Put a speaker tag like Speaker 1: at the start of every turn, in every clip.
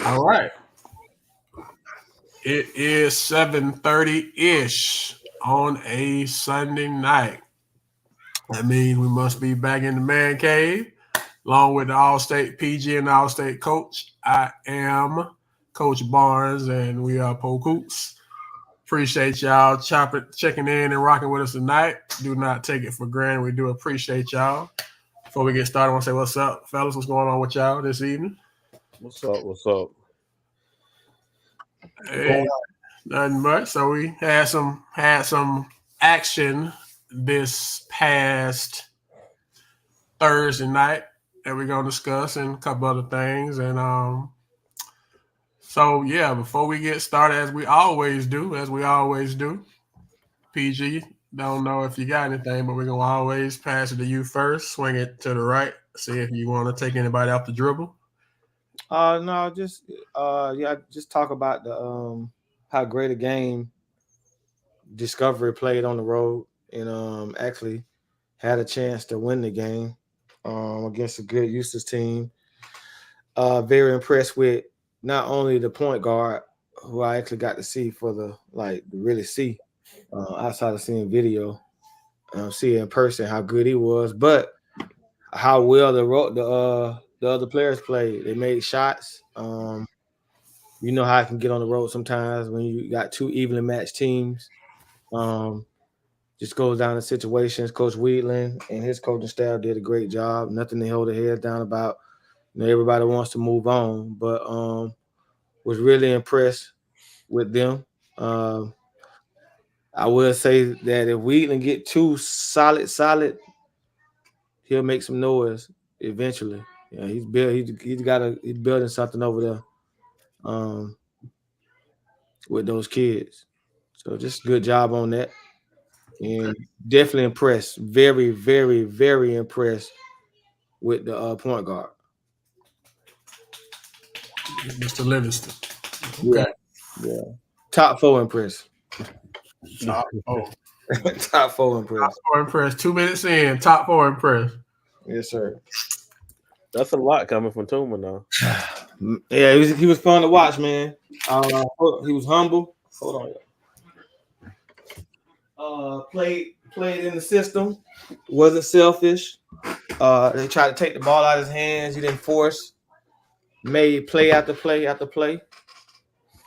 Speaker 1: All right. It is 7:30-ish on a Sunday night. That means we must be back in the man cave, along with the All-State PG and All-State coach. I am Coach Barnes, and we are Polk. Appreciate y'all checking in and rocking with us tonight. Do not take it for granted. We do appreciate y'all. Before we get started, I want to say what's up, fellas. What's going on with y'all this evening?
Speaker 2: What's up? What's up?
Speaker 1: Hey, nothing much. So we had some action this past Thursday night that we're gonna discuss and a couple other things. And so yeah, before we get started, as we always do, PG. Don't know if you got anything, but we're gonna always pass it to you first. Swing it to the right. See if you want to take anybody off the dribble.
Speaker 3: No, just talk about the how great a game Discovery played on the road and actually had a chance to win the game against a good Eustis team. Very impressed with not only the point guard who I actually got to see for the to really see outside of seeing video, see in person how good he was, but how well the other players played. They made shots. You know how I can get on the road sometimes when you got two evenly matched teams. Just goes down to situations. Coach Wheatland and his coaching staff did a great job. Nothing to hold their heads down about. Everybody wants to move on, but was really impressed with them. I will say that if Wheatland get two solid, he'll make some noise eventually. Yeah, he's building something over there with those kids. So just good job on that. And definitely impressed. Very, very, very impressed with the point guard.
Speaker 1: Mr. Livingston.
Speaker 3: Okay. Yeah. Top four impressed.
Speaker 1: Top four.
Speaker 3: Top four impressed.
Speaker 1: Top four impressed. 2 minutes in. Top four impressed.
Speaker 3: Yes, sir.
Speaker 2: That's a lot coming from Tuma now.
Speaker 3: Yeah, he was fun to watch, man. He was humble. Hold on. Played in the system. Wasn't selfish. They tried to take the ball out of his hands. He didn't force. Made play after play after play.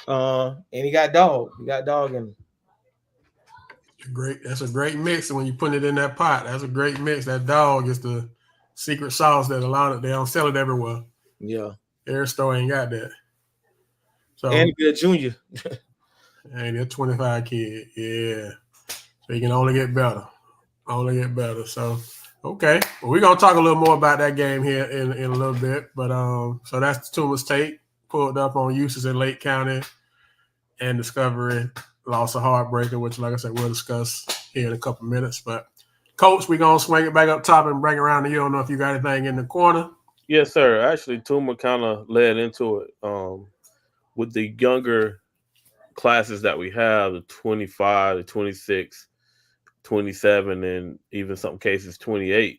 Speaker 3: And he got dog. He got dog in him.
Speaker 1: That's a great mix. And when you put it in that pot, that's a great mix. That dog is the secret sauce that they don't sell it everywhere.
Speaker 3: Yeah.
Speaker 1: Every store ain't got that. So
Speaker 3: and be a junior.
Speaker 1: And a 25 kid. Yeah. So you can only get better. So okay. Well, we're gonna talk a little more about that game here in a little bit. But so that's Tuma's take. Pulled up on Eustis in Lake County and Discovery. Lost a heartbreaker, which, like I said, we'll discuss here in a couple minutes. But, Coach, we're going to swing it back up top and bring it around to you. I don't know if you got anything in the corner.
Speaker 2: Yes, sir. Actually, Tuma kind of led into it with the younger classes that we have, the 25, the 26, 27, and even some cases 28.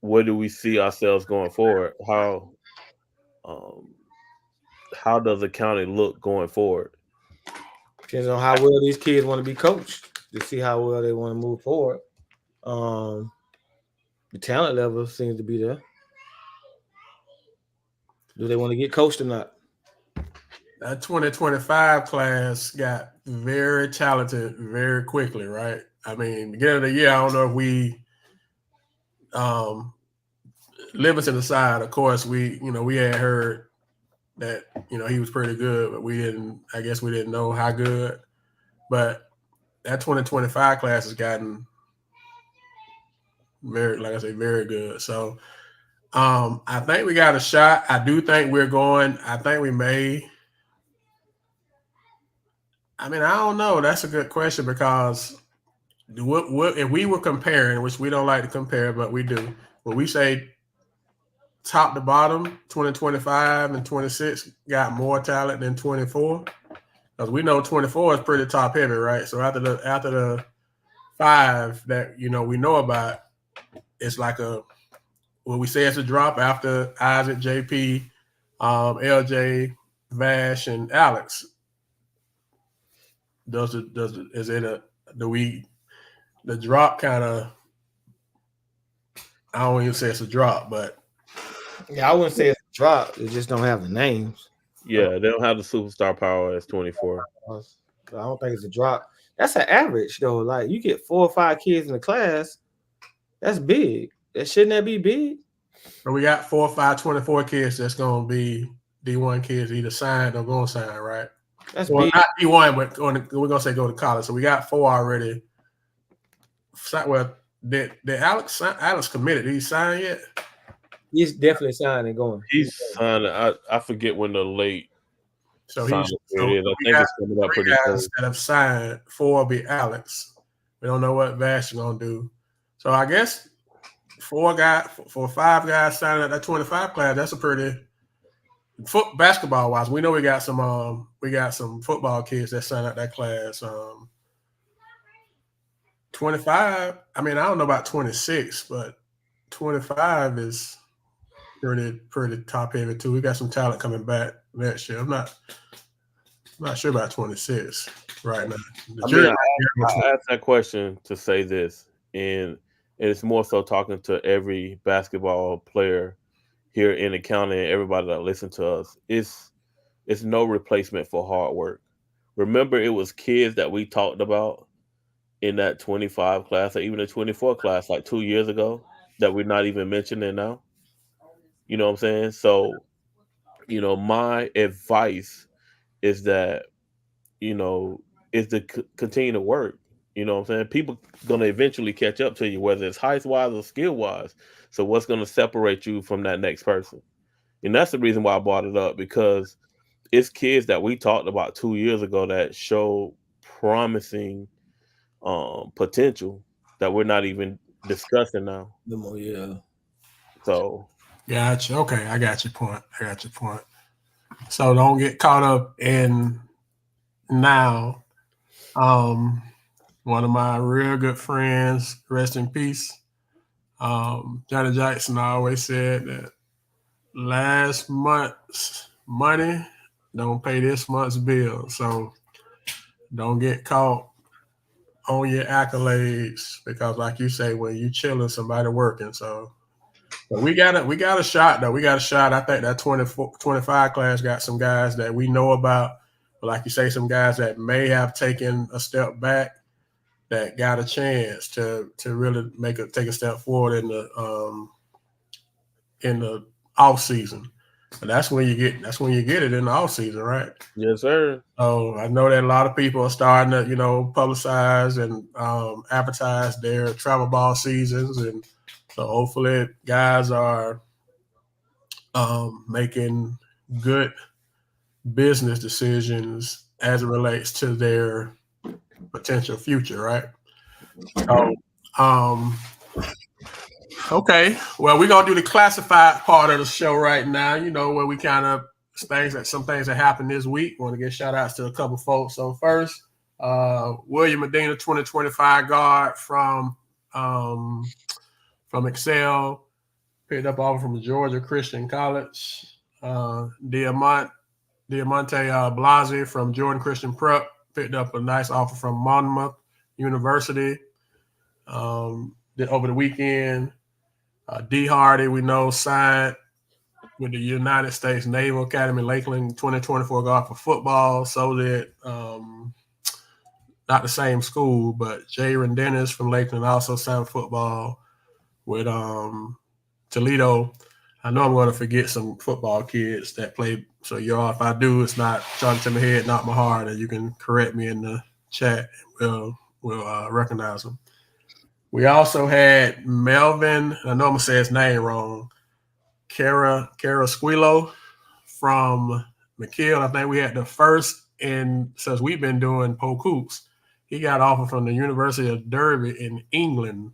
Speaker 2: Where do we see ourselves going forward? How does the county look going forward?
Speaker 3: Depends on how well these kids want to be coached to see how well they want to move forward. The talent level seems to be there. Do they want to get coached or not?
Speaker 1: That 2025 class got very talented very quickly, right? I mean, beginning of the year, I don't know if we Livingston aside, of course, we had heard that he was pretty good, but we didn't know how good. But that 2025 class has gotten very, like I say, very good. So I think we got a shot. I do think we're going. I think we may. I mean, I don't know. That's a good question because if we were comparing, which we don't like to compare, but we do, when we say top to bottom, 2025 and 26 got more talent than 24. Because we know 24 is pretty top heavy, right? So after the 5 that we know about, it's like what we say it's a drop after Isaac, JP, LJ, Vash, and Alex. Is it the drop kind of? I don't even say it's a drop, but
Speaker 3: Yeah, I wouldn't say it's a drop. They just don't have the names.
Speaker 2: Yeah, they don't have the superstar power as 24.
Speaker 3: I don't think it's a drop. That's an average though. Like you get 4 or 5 kids in the class, that's big. Shouldn't that be big?
Speaker 1: but we got 4 or 5 24 kids that's gonna be D1 kids either signed or gonna sign, right?
Speaker 3: That's
Speaker 1: Well,
Speaker 3: big.
Speaker 1: not D1, but we're gonna say go to college. So we got 4 already. Well, did Alex committed? Did he sign yet?
Speaker 3: He's definitely signed and going.
Speaker 2: He's signed. I forget when the late
Speaker 1: So
Speaker 2: signing period is. I think it's coming up pretty
Speaker 1: guys
Speaker 2: close.
Speaker 1: that have signed. 4 will be Alex. We don't know what Vash is gonna do. So I guess 5 guys signing at that 25 class. That's a pretty basketball wise. We know we got some football kids that signed at that class. 25. I mean, I don't know about 26, but 25 is pretty top heavy too. We got some talent coming back next year. I'm not sure about 26 right now.
Speaker 2: I asked that question to say this, and it's more so talking to every basketball player here in the county and everybody that listen to us. It's no replacement for hard work. Remember, it was kids that we talked about in that 25 class or even the 24 class like 2 years ago that we're not even mentioning now. You know what I'm saying? So, my advice is that, is to continue to work. You know what I'm saying? People gonna eventually catch up to you, whether it's height wise or skill wise. So what's gonna separate you from that next person? And that's the reason why I brought it up, because it's kids that we talked about 2 years ago that show promising potential that we're not even discussing now.
Speaker 3: Yeah.
Speaker 2: So
Speaker 1: Gotcha. Okay, I got your point. So don't get caught up in now. One of my real good friends, rest in peace, Johnny Jackson always said that last month's money don't pay this month's bill. So don't get caught on your accolades because, like you say, when you chilling, somebody working. So but we got a shot though. We got a shot. I think that 25 class got some guys that we know about. But like you say, some guys that may have taken a step back that got a chance to really take a step forward in the off season. And that's when you get it in the off season, right?
Speaker 2: yes, sir.
Speaker 1: So I know that a lot of people are starting to, publicize and advertise their travel ball seasons, and so hopefully guys are making good business decisions as it relates to their potential future, right? So, okay. Well, we're gonna do the classified part of the show right now. Where we kind of some things that happened this week. Want to give shout outs to a couple folks. So first, William Medina, 2025 guard from Excel, picked up offer from Georgia Christian College. Diamante Blasi from Jordan Christian Prep picked up a nice offer from Monmouth University. Over the weekend, D. Hardy, we know, signed with the United States Naval Academy Lakeland, 2024 guard for football. So did not the same school, but Jaron Dennis from Lakeland also signed football with Toledo. I know I'm going to forget some football kids that play. So y'all, if I do, it's not charging to my head, not my heart, and you can correct me in the chat. We'll recognize them. We also had Melvin. I know I'm gonna say his name wrong. Carrasquillo from McKill. I think we had the first since we've been doing Polk hoops. He got offer from the University of Derby in England.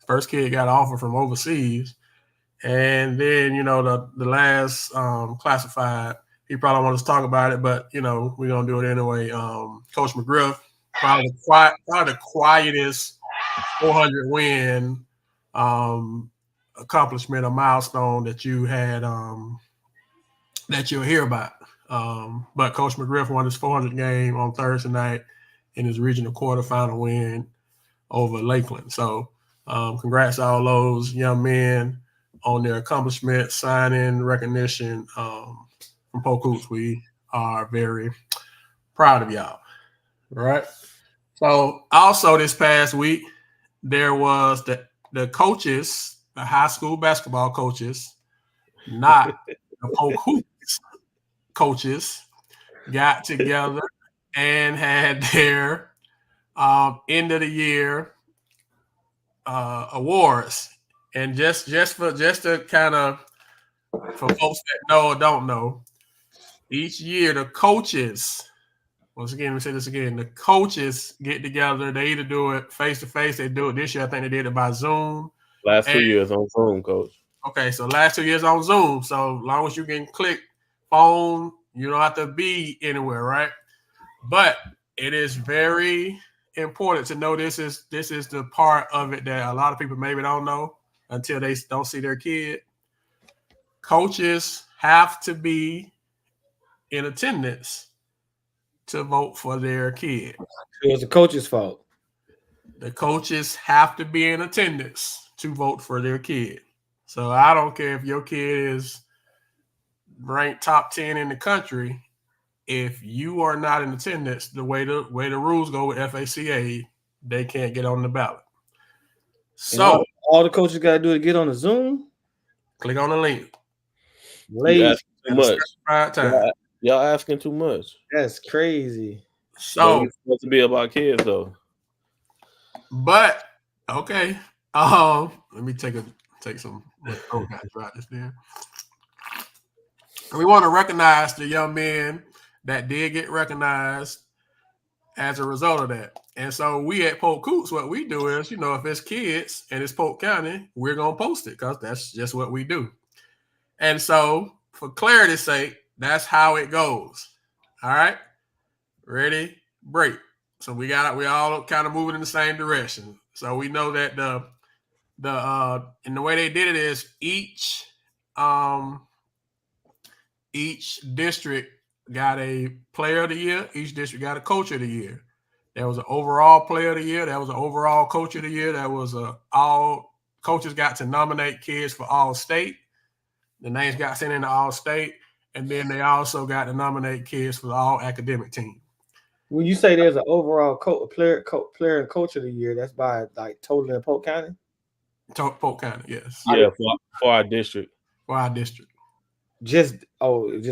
Speaker 1: First kid got offer from overseas. And then, the last classified, he probably wants to talk about it, but, we're going to do it anyway. Coach McGriff, probably the quietest 400 win accomplishment, a milestone that you had that you'll hear about. But Coach McGriff won his 400th game on Thursday night in his regional quarterfinal win over Lakeland. So congrats to all those young men on their accomplishments, signing, recognition from Polk Hoops. We are very proud of y'all. All right. So also this past week, there was the coaches, the high school basketball coaches, not the Polk Hoops coaches, got together and had their end of the year awards. And just to kind of, for folks that know or don't know, each year the coaches, once again, let me say this again, the coaches get together. They either do it face to face. They do it this year. I think they did it by Zoom.
Speaker 2: Last 2 years on Zoom, Coach.
Speaker 1: Okay, so last 2 years on Zoom. So as long as you can click phone, you don't have to be anywhere, right? But it is very important to know this is the part of it that a lot of people maybe don't know until they don't see their kid. Coaches have to be in attendance to vote for their kid.
Speaker 3: It was the coach's fault.
Speaker 1: The coaches have to be in attendance to vote for their kid. So I don't care if your kid is ranked top 10 in the country. If you are not in attendance, the way the rules go with FACA, they can't get on the ballot. So
Speaker 3: all the coaches got to do is get on the Zoom.
Speaker 1: Click on the link.
Speaker 2: You asking too much. Y'all asking too much.
Speaker 3: That's crazy.
Speaker 1: So
Speaker 2: it's supposed to be about kids though.
Speaker 1: But okay, let me take some right this there. We want to recognize the young men that did get recognized as a result of that. And so we at Polk Hoops, what we do is, if it's kids and it's Polk County, we're going to post it because that's just what we do. And so for clarity's sake, that's how it goes. All right. Ready? Break. So we all kind of moving in the same direction. So we know that and the way they did it is each district got a player of the year. Each district got a coach of the year. There was an overall player of the year. There was an overall coach of the year. There was all coaches got to nominate kids for all state. The names got sent into all state. And then they also got to nominate kids for the all academic team.
Speaker 3: When you say there's an overall player and coach of the year, that's by like total in Polk County?
Speaker 1: Polk County, yes.
Speaker 2: Yeah, for our district.
Speaker 1: For our district.
Speaker 3: Just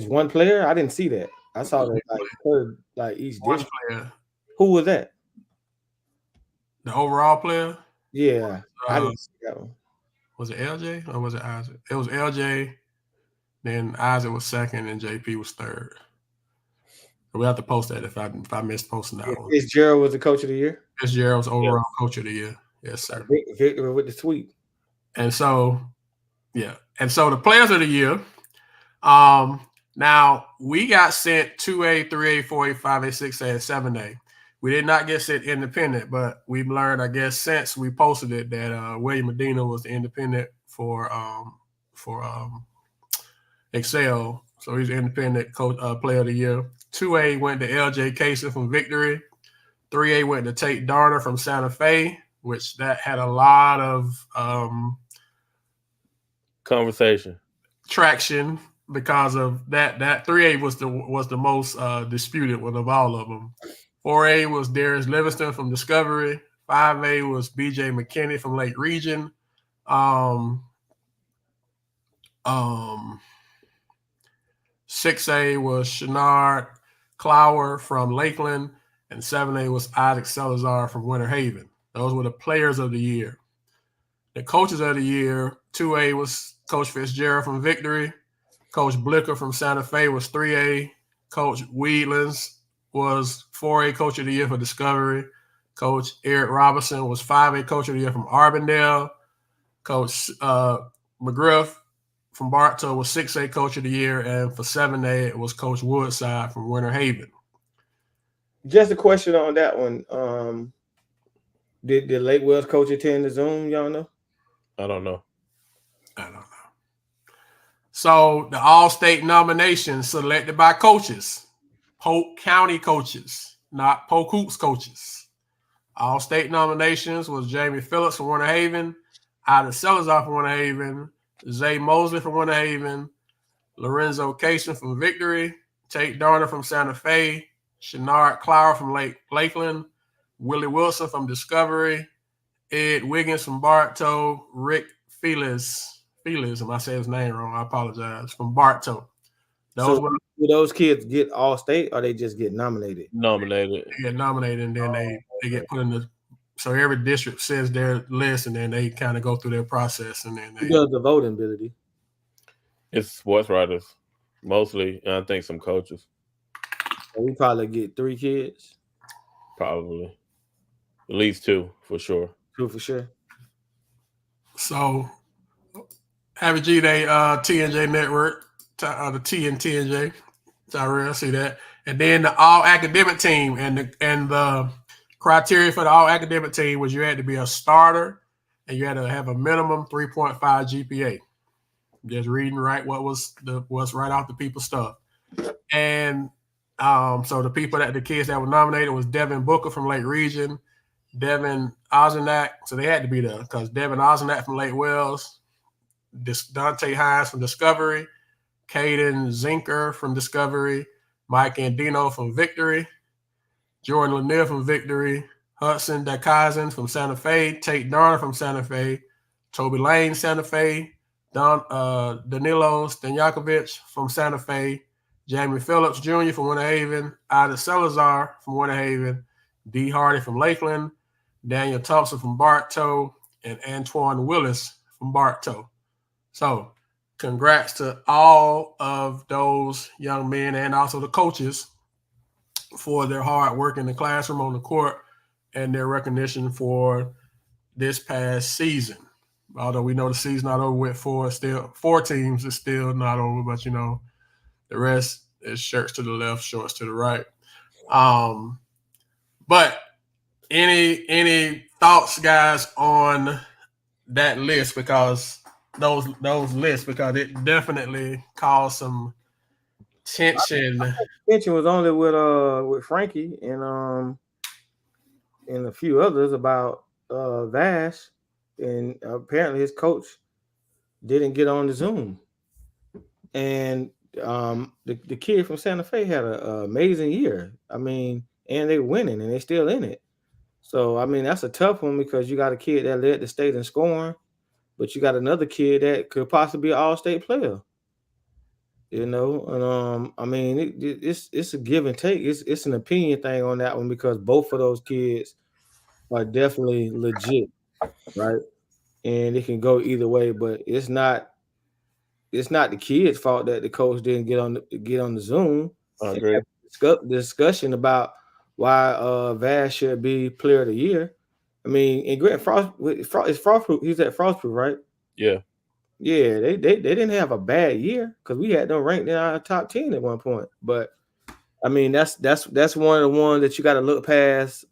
Speaker 3: one player? I didn't see that. I saw that like each district.
Speaker 1: Player.
Speaker 3: Who was that?
Speaker 1: The overall player?
Speaker 3: Yeah, I didn't see that one.
Speaker 1: Was it LJ or was it Isaac? It was LJ. Then Isaac was second, and JP was third. We have to post that if I missed posting that one.
Speaker 3: Fitzgerald was the coach of the year?
Speaker 1: Fitzgerald was overall coach of the year. Yes, sir.
Speaker 3: Victor with the sweep.
Speaker 1: And so, yeah. And so the players of the year, now we got sent 2A, 3A, 4A, 5A, 6A, and 7A. We did not get sent independent, but we've learned, I guess, since we posted it that William Medina was the independent for Excel. So he's the independent coach, player of the year. 2A went to LJ Casey from Victory. 3A went to Tate Darner from Santa Fe, which that had a lot of
Speaker 2: conversation,
Speaker 1: traction because of that. That 3A was the most disputed one of all of them. 4A was Darius Livingston from Discovery. 5A was BJ McKinney from Lake Region. 6A was Shenard Clower from Lakeland, and 7A was Isaac Salazar from Winter Haven. Those were the players of the year. The coaches of the year, 2A was Coach Fitzgerald from Victory. Coach Blicker from Santa Fe was 3A. Coach Weedlands was 4A Coach of the Year for Discovery. Coach Eric Robinson was 5A Coach of the Year from Arbondale. Coach McGriff from Bartow was 6A Coach of the Year, and for 7A, it was Coach Woodside from Winter Haven.
Speaker 3: Just a question on that one. Did the Lake Wells coach attend the Zoom? Y'all know?
Speaker 2: I don't know.
Speaker 1: So the All-State nomination selected by coaches, Polk County coaches, not Polk Hoops coaches. All-State nominations was Jamie Phillips from Winter Haven, Ida Salazar from Winter Haven, Zay Mosley from Winter Haven, Lorenzo Cation from Victory, Tate Darner from Santa Fe, Shenard Clower from Lakeland, Willie Wilson from Discovery, Ed Wiggins from Bartow, Rick Felix, if I say his name wrong, I apologize, from Bartow.
Speaker 3: So do those kids get all state or they just get nominated?
Speaker 2: Nominated.
Speaker 1: They get nominated and then they get put in the so every district says their list and then they kind of go through their process and then
Speaker 3: Who does the voting, ability?
Speaker 2: It's sports writers mostly, and I think some coaches.
Speaker 3: So we probably get 3 kids.
Speaker 2: Probably. At least 2 for sure.
Speaker 3: 2 for sure.
Speaker 1: So Happy G Day TNJ Network, the T and TNJ. Tyrell, see that. And then the all academic team and the criteria for the all academic team was you had to be a starter and you had to have a minimum 3.5 GPA. Just reading right what's right off the people's stuff. And so the kids that were nominated was Devin Booker from Lake Region, Devin Ozenak, so they had to be there because Devin Ozenak from Lake Wells, Dante Hines from Discovery, Caden Zinker from Discovery, Mike Andino from Victory, Jordan Lanier from Victory, Hudson Dakaisen from Santa Fe, Tate Darner from Santa Fe, Toby Lane, Santa Fe, Danilo Stanyakovich from Santa Fe, Jamie Phillips Jr. from Winter Haven, Ida Salazar from Winter Haven, D. Hardy from Lakeland, Daniel Thompson from Bartow, and Antoine Willis from Bartow. So congrats to all of those young men and also the coaches for their hard work in the classroom, on the court, and their recognition for this past season. Although we know the season's not over with four teams, it's still not over, but the rest is shirts to the left, shorts to the right. But any thoughts, guys, on that list, because those lists, because it definitely caused some tension.
Speaker 3: Tension was only with Frankie and a few others about Vash, and apparently his coach didn't get on the Zoom. And the kid from Santa Fe had an amazing year. I mean, and they're winning and they're still in it. So I mean, that's a tough one because you got a kid that led the state in scoring, but you got another kid that could possibly be an all-state player. And I mean, it's a give and take. It's an opinion thing on that one because both of those kids are definitely legit, right? And it can go either way, but it's not the kid's fault that the coach didn't get on the Zoom.
Speaker 2: I agree.
Speaker 3: Discussion about why Vash should be player of the year. I mean, and Grant Frost is Frostproof. He's at Frostproof, right?
Speaker 2: Yeah.
Speaker 3: Yeah, they didn't have a bad year because we had them ranked in our top 10 at one point. But I mean, that's one of the ones that you got to look past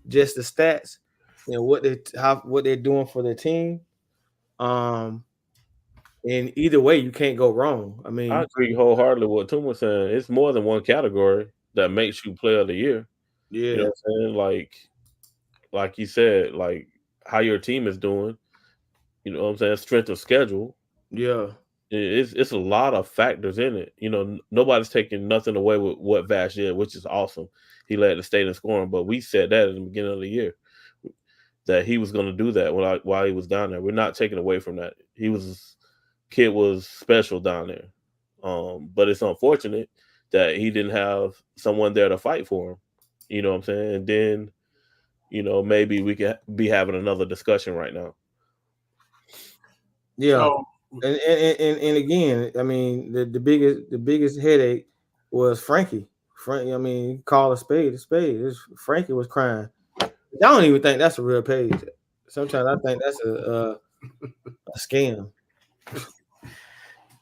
Speaker 3: just the stats and what they're doing for their team. And either way, you can't go wrong. I mean,
Speaker 2: I agree wholeheartedly with what Tim was saying. It's more than one category that makes you player of the year.
Speaker 3: Yeah.
Speaker 2: You know what I'm saying? Like you said, like how your team is doing. You know what I'm saying? Strength of schedule.
Speaker 3: Yeah.
Speaker 2: It's a lot of factors in it. Nobody's taking nothing away with what Vash did, which is awesome. He led the state in scoring, but we said that at the beginning of the year that he was going to do that while he was down there. We're not taking away from that. Kid was special down there. But it's unfortunate that he didn't have someone there to fight for him. You know what I'm saying? And then, maybe we could be having another discussion right now.
Speaker 3: Yeah. So, and again, I mean, the biggest headache was Frankie. I mean, call a spade a spade. Frankie was crying. I don't even think that's a real page. Sometimes I think that's a scam.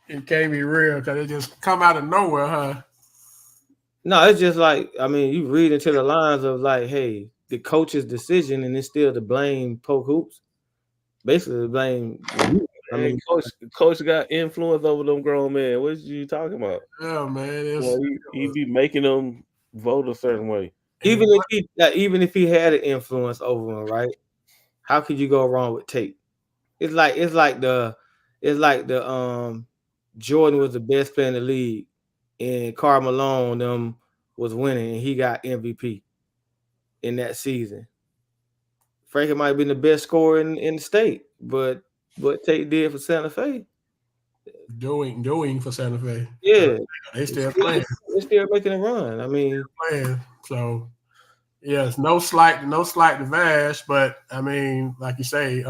Speaker 1: It can't be real because it just come out of nowhere, huh?
Speaker 3: No, it's just like, I mean, you read into the lines of like, hey, the coach's decision, and it's still to blame Polk Hoops. Basically, to blame you. I mean,
Speaker 2: coach got influence over them grown men. What you talking about?
Speaker 1: Yeah, man.
Speaker 2: Well, he be making them vote a certain way.
Speaker 3: even if he had an influence over him, right? How could you go wrong with Tate? It's like Jordan was the best player in the league, and Karl Malone was winning, and he got MVP in that season. Frankie might have been the best scorer in the state, but what Tate did for Santa Fe,
Speaker 1: doing for Santa Fe.
Speaker 3: yeah,
Speaker 1: They still playing.
Speaker 3: They're still making a run. I mean,
Speaker 1: playing. So yes, no slight to Vash, but I mean, like you say, it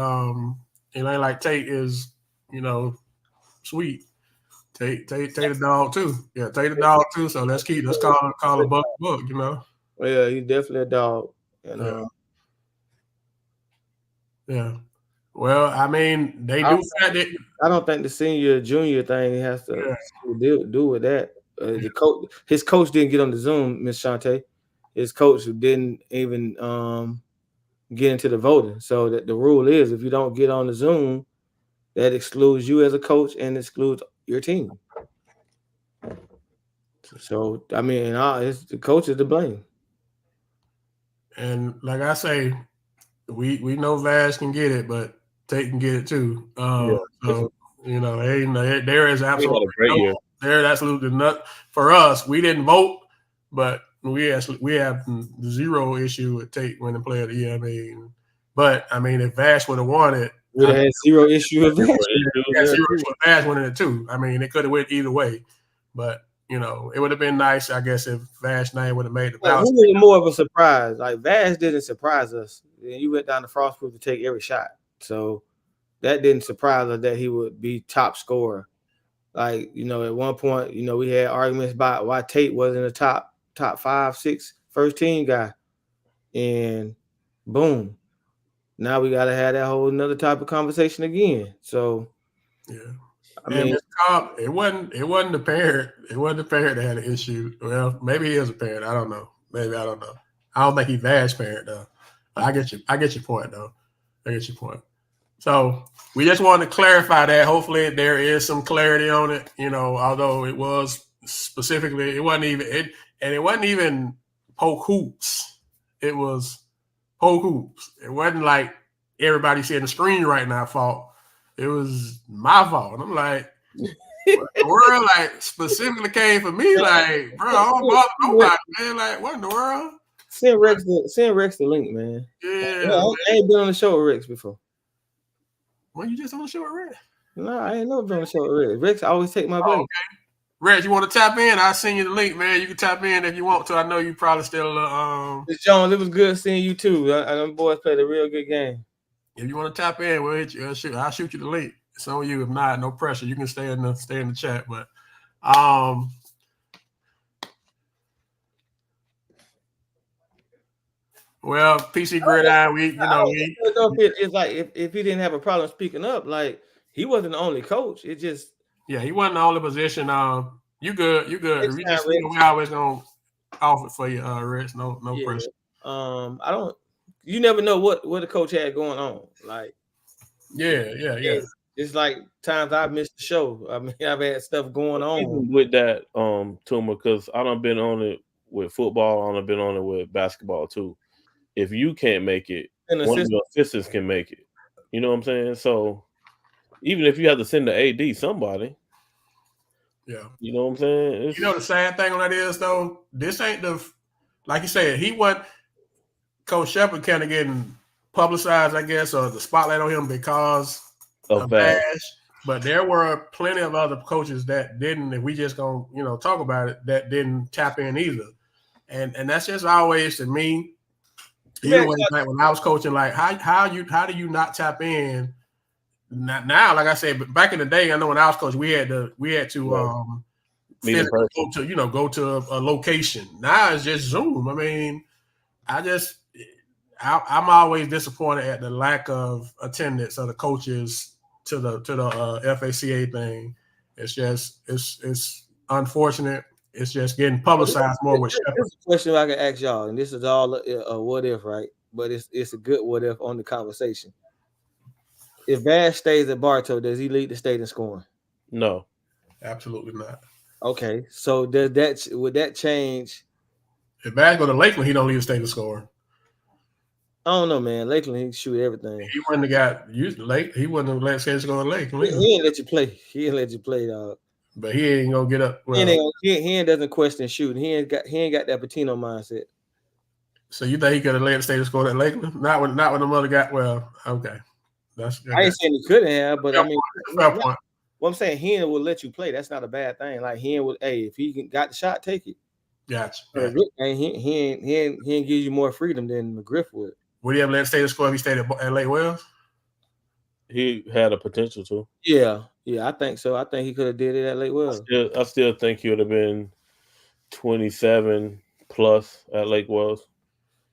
Speaker 1: ain't like Tate is, sweet. Tate a dog too. Yeah, Tate a dog too. So let's call a buck,
Speaker 3: Yeah, he's definitely a dog.
Speaker 1: Yeah. Well, I mean, they do.
Speaker 3: I don't think the senior junior thing has to do with that. His coach didn't get on the Zoom, Miss Shante. His coach didn't even get into the voting. So that the rule is, if you don't get on the Zoom, that excludes you as a coach and excludes your team. So I mean, it's the coach is to blame.
Speaker 1: And like I say, we know Vash can get it, but Tate can get it too. So there is absolutely not for us. We didn't vote, but we have zero issue with Tate winning Player of the Year. I mean, if Vash would have won it,
Speaker 3: we'd have had zero issue with Vash.
Speaker 1: Zero issue with Vash winning it too. I mean, it could have went either way, but it would have been nice, I guess, if Vash name would have made the balance.
Speaker 3: Who was more of a surprise? Like Vash didn't surprise us. You went down to Frostproof to take every shot, so that didn't surprise us that he would be top scorer. Like at one point, we had arguments about why Tate wasn't a top 5, 6 first team guy, and boom, now we got to have that whole another type of conversation again. So
Speaker 1: yeah. I mean, it wasn't the parent. It wasn't the parent that had an issue. Well, maybe he is a parent. I don't know. Maybe I don't know. I don't think he's Vash parent though. But I get your point though. I get your point. So we just wanted to clarify that. Hopefully there is some clarity on it. Although it was specifically, it wasn't even Polk hoops. It was Polk hoops. It wasn't like everybody seeing the screen right now fault. It was my fault. And I'm like, the world like specifically came for me. Like, bro, I don't bother nobody, man. Like, what in the world?
Speaker 3: Send Rex the link, man.
Speaker 1: Yeah,
Speaker 3: I ain't been on the show with Rex before.
Speaker 1: Well, you just on the show with Rex?
Speaker 3: No, I ain't never been on the show with Rex. Rex always take my place.
Speaker 1: Okay. Rex, you want to tap in? I'll send you the link, man. You can tap in if you want to. I know you probably still
Speaker 3: Ms. Jones, it was good seeing you too. Them boys played a real good game.
Speaker 1: If you want to tap in, we'll hit you. I'll shoot you the link. It's on you. If not, no pressure. You can stay in the chat. But well, PC Gridiron,
Speaker 3: it's like if he didn't have a problem speaking up, like he wasn't the only coach. It just
Speaker 1: he wasn't the only position. You good. We always gonna offer for you, Rex. No pressure.
Speaker 3: You never know what the coach had going on. Like
Speaker 1: yeah.
Speaker 3: It's like times I've missed the show. I mean, I've had stuff going on.
Speaker 2: Even with that, Tuma, because I done been on it with football, I've been on it with basketball too. If you can't make it, one of your assistants can make it. You know what I'm saying? So even if you have to send the AD somebody.
Speaker 1: Yeah.
Speaker 2: You know what I'm saying?
Speaker 1: The sad thing on that is though, this ain't like you said, he wasn't Coach Shepard kind of getting publicized, I guess, or the spotlight on him because of Vash. But there were plenty of other coaches that didn't, if we just gonna, talk about it, that didn't tap in either. And that's just always to me, even when I was coaching, like how do you not tap in? Now, like I said, but back in the day, I know when I was coaching, we had to go to a location. Now it's just Zoom. I mean, I'm always disappointed at the lack of attendance of the coaches to the FACA thing. It's just it's unfortunate. It's just getting publicized more with Shepard.
Speaker 3: This is a question I can ask y'all, and this is all a what if, right? But it's a good what if on the conversation. if Vash stays at Bartow, does he lead the state in scoring?
Speaker 2: No.
Speaker 1: Absolutely not.
Speaker 3: Okay, so would that change?
Speaker 1: If Bass go to Lakeland, he don't lead the state of scoring.
Speaker 3: I don't know, man. Lakeland, he can shoot everything.
Speaker 1: He wouldn't have got used late. He wouldn't have let state go to Lakeland.
Speaker 3: He ain't let you play. He ain't let you play, dog.
Speaker 1: But he ain't gonna get up. Well,
Speaker 3: he doesn't question shooting. He ain't got that Patino mindset.
Speaker 1: So you think he could have led the state to score at Lakeland? Not when the mother got. Well, okay.
Speaker 3: I ain't saying he couldn't have, but
Speaker 1: fair
Speaker 3: I mean,
Speaker 1: point.
Speaker 3: What I'm saying, he will let you play. That's not a bad thing. Like he will, hey, if he got the shot, take it.
Speaker 1: Gotcha.
Speaker 3: And he ain't give you more freedom than McGriff would.
Speaker 1: Would he have let the state score if he stayed at Lake Wells?
Speaker 2: He had a potential to.
Speaker 3: Yeah, I think so. I think he could have did it at Lake Wells.
Speaker 2: I still think he would have been 27 plus at Lake Wells.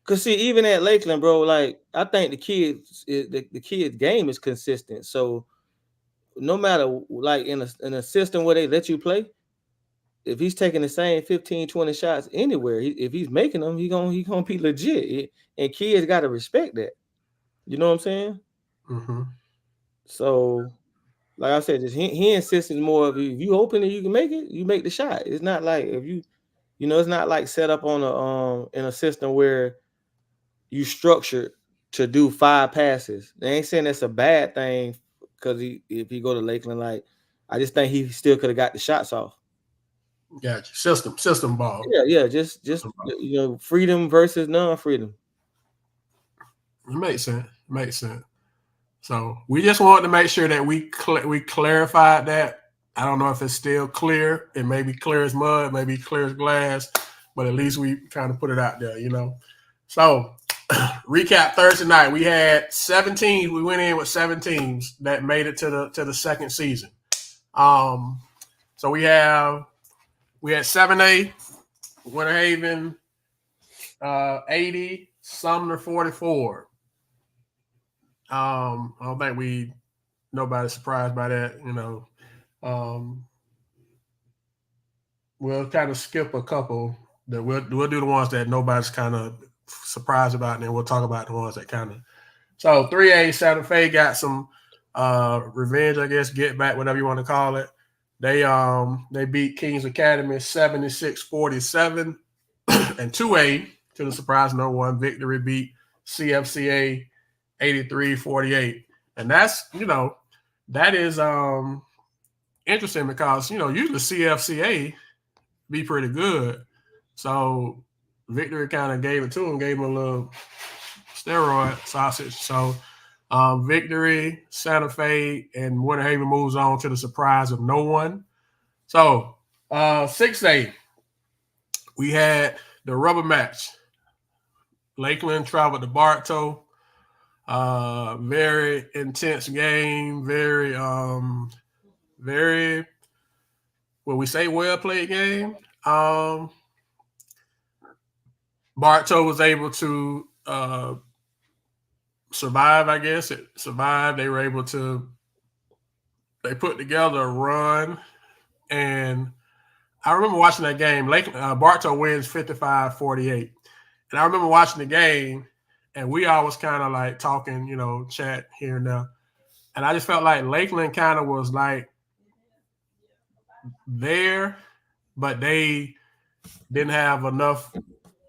Speaker 3: Cause see, even at Lakeland, bro, like I think the kids' game is consistent. So no matter like in a system where they let you play, if he's taking the same 15, 20 shots anywhere, if he's making them, he gonna be legit. And kids got to respect that. You know what I'm saying?
Speaker 1: Mm-hmm.
Speaker 3: So, like I said, just he insists more of if you open and you can make it, you make the shot. It's not like if it's not like set up on a in a system where you structured to do 5 passes. They ain't saying that's a bad thing because if he go to Lakeland, like I just think he still could have got the shots off.
Speaker 1: Gotcha. System ball.
Speaker 3: Yeah. Just freedom versus non-freedom.
Speaker 1: It makes sense. So we just wanted to make sure that we clarified that. I don't know if it's still clear. It may be clear as mud, maybe clear as glass, but at least we kind of put it out there, So recap Thursday night. We had 7 teams. We went in with 7 teams that made it to the second season. So we had 7A, Winter Haven, 80, Sumner 44. I don't think nobody's surprised by that, We'll kind of skip a couple that we'll do the ones that nobody's kind of surprised about, and then we'll talk about the ones that kind of. So 3A Santa Fe got some revenge, I guess, get back, whatever you want to call it. They beat Kings Academy 76-47, and 2A, to the surprise no one, victory beat CFCA 83-48. And that's, that is interesting because, usually CFCA be pretty good. So victory kind of gave it to him, gave him a little steroid sausage. So victory, Santa Fe, and Winter Haven moves on to the surprise of no one. So 6A, we had the rubber match. Lakeland traveled to Bartow. Very intense game. Very, will we say well played game? Bartow was able to survive, I guess. It survived. They were able to. They put together a run, and I remember watching that game. Bartow wins 55-48. And I remember watching the game, and we always kind of like talking, chat here and there. And I just felt like Lakeland kind of was like there, but they didn't have enough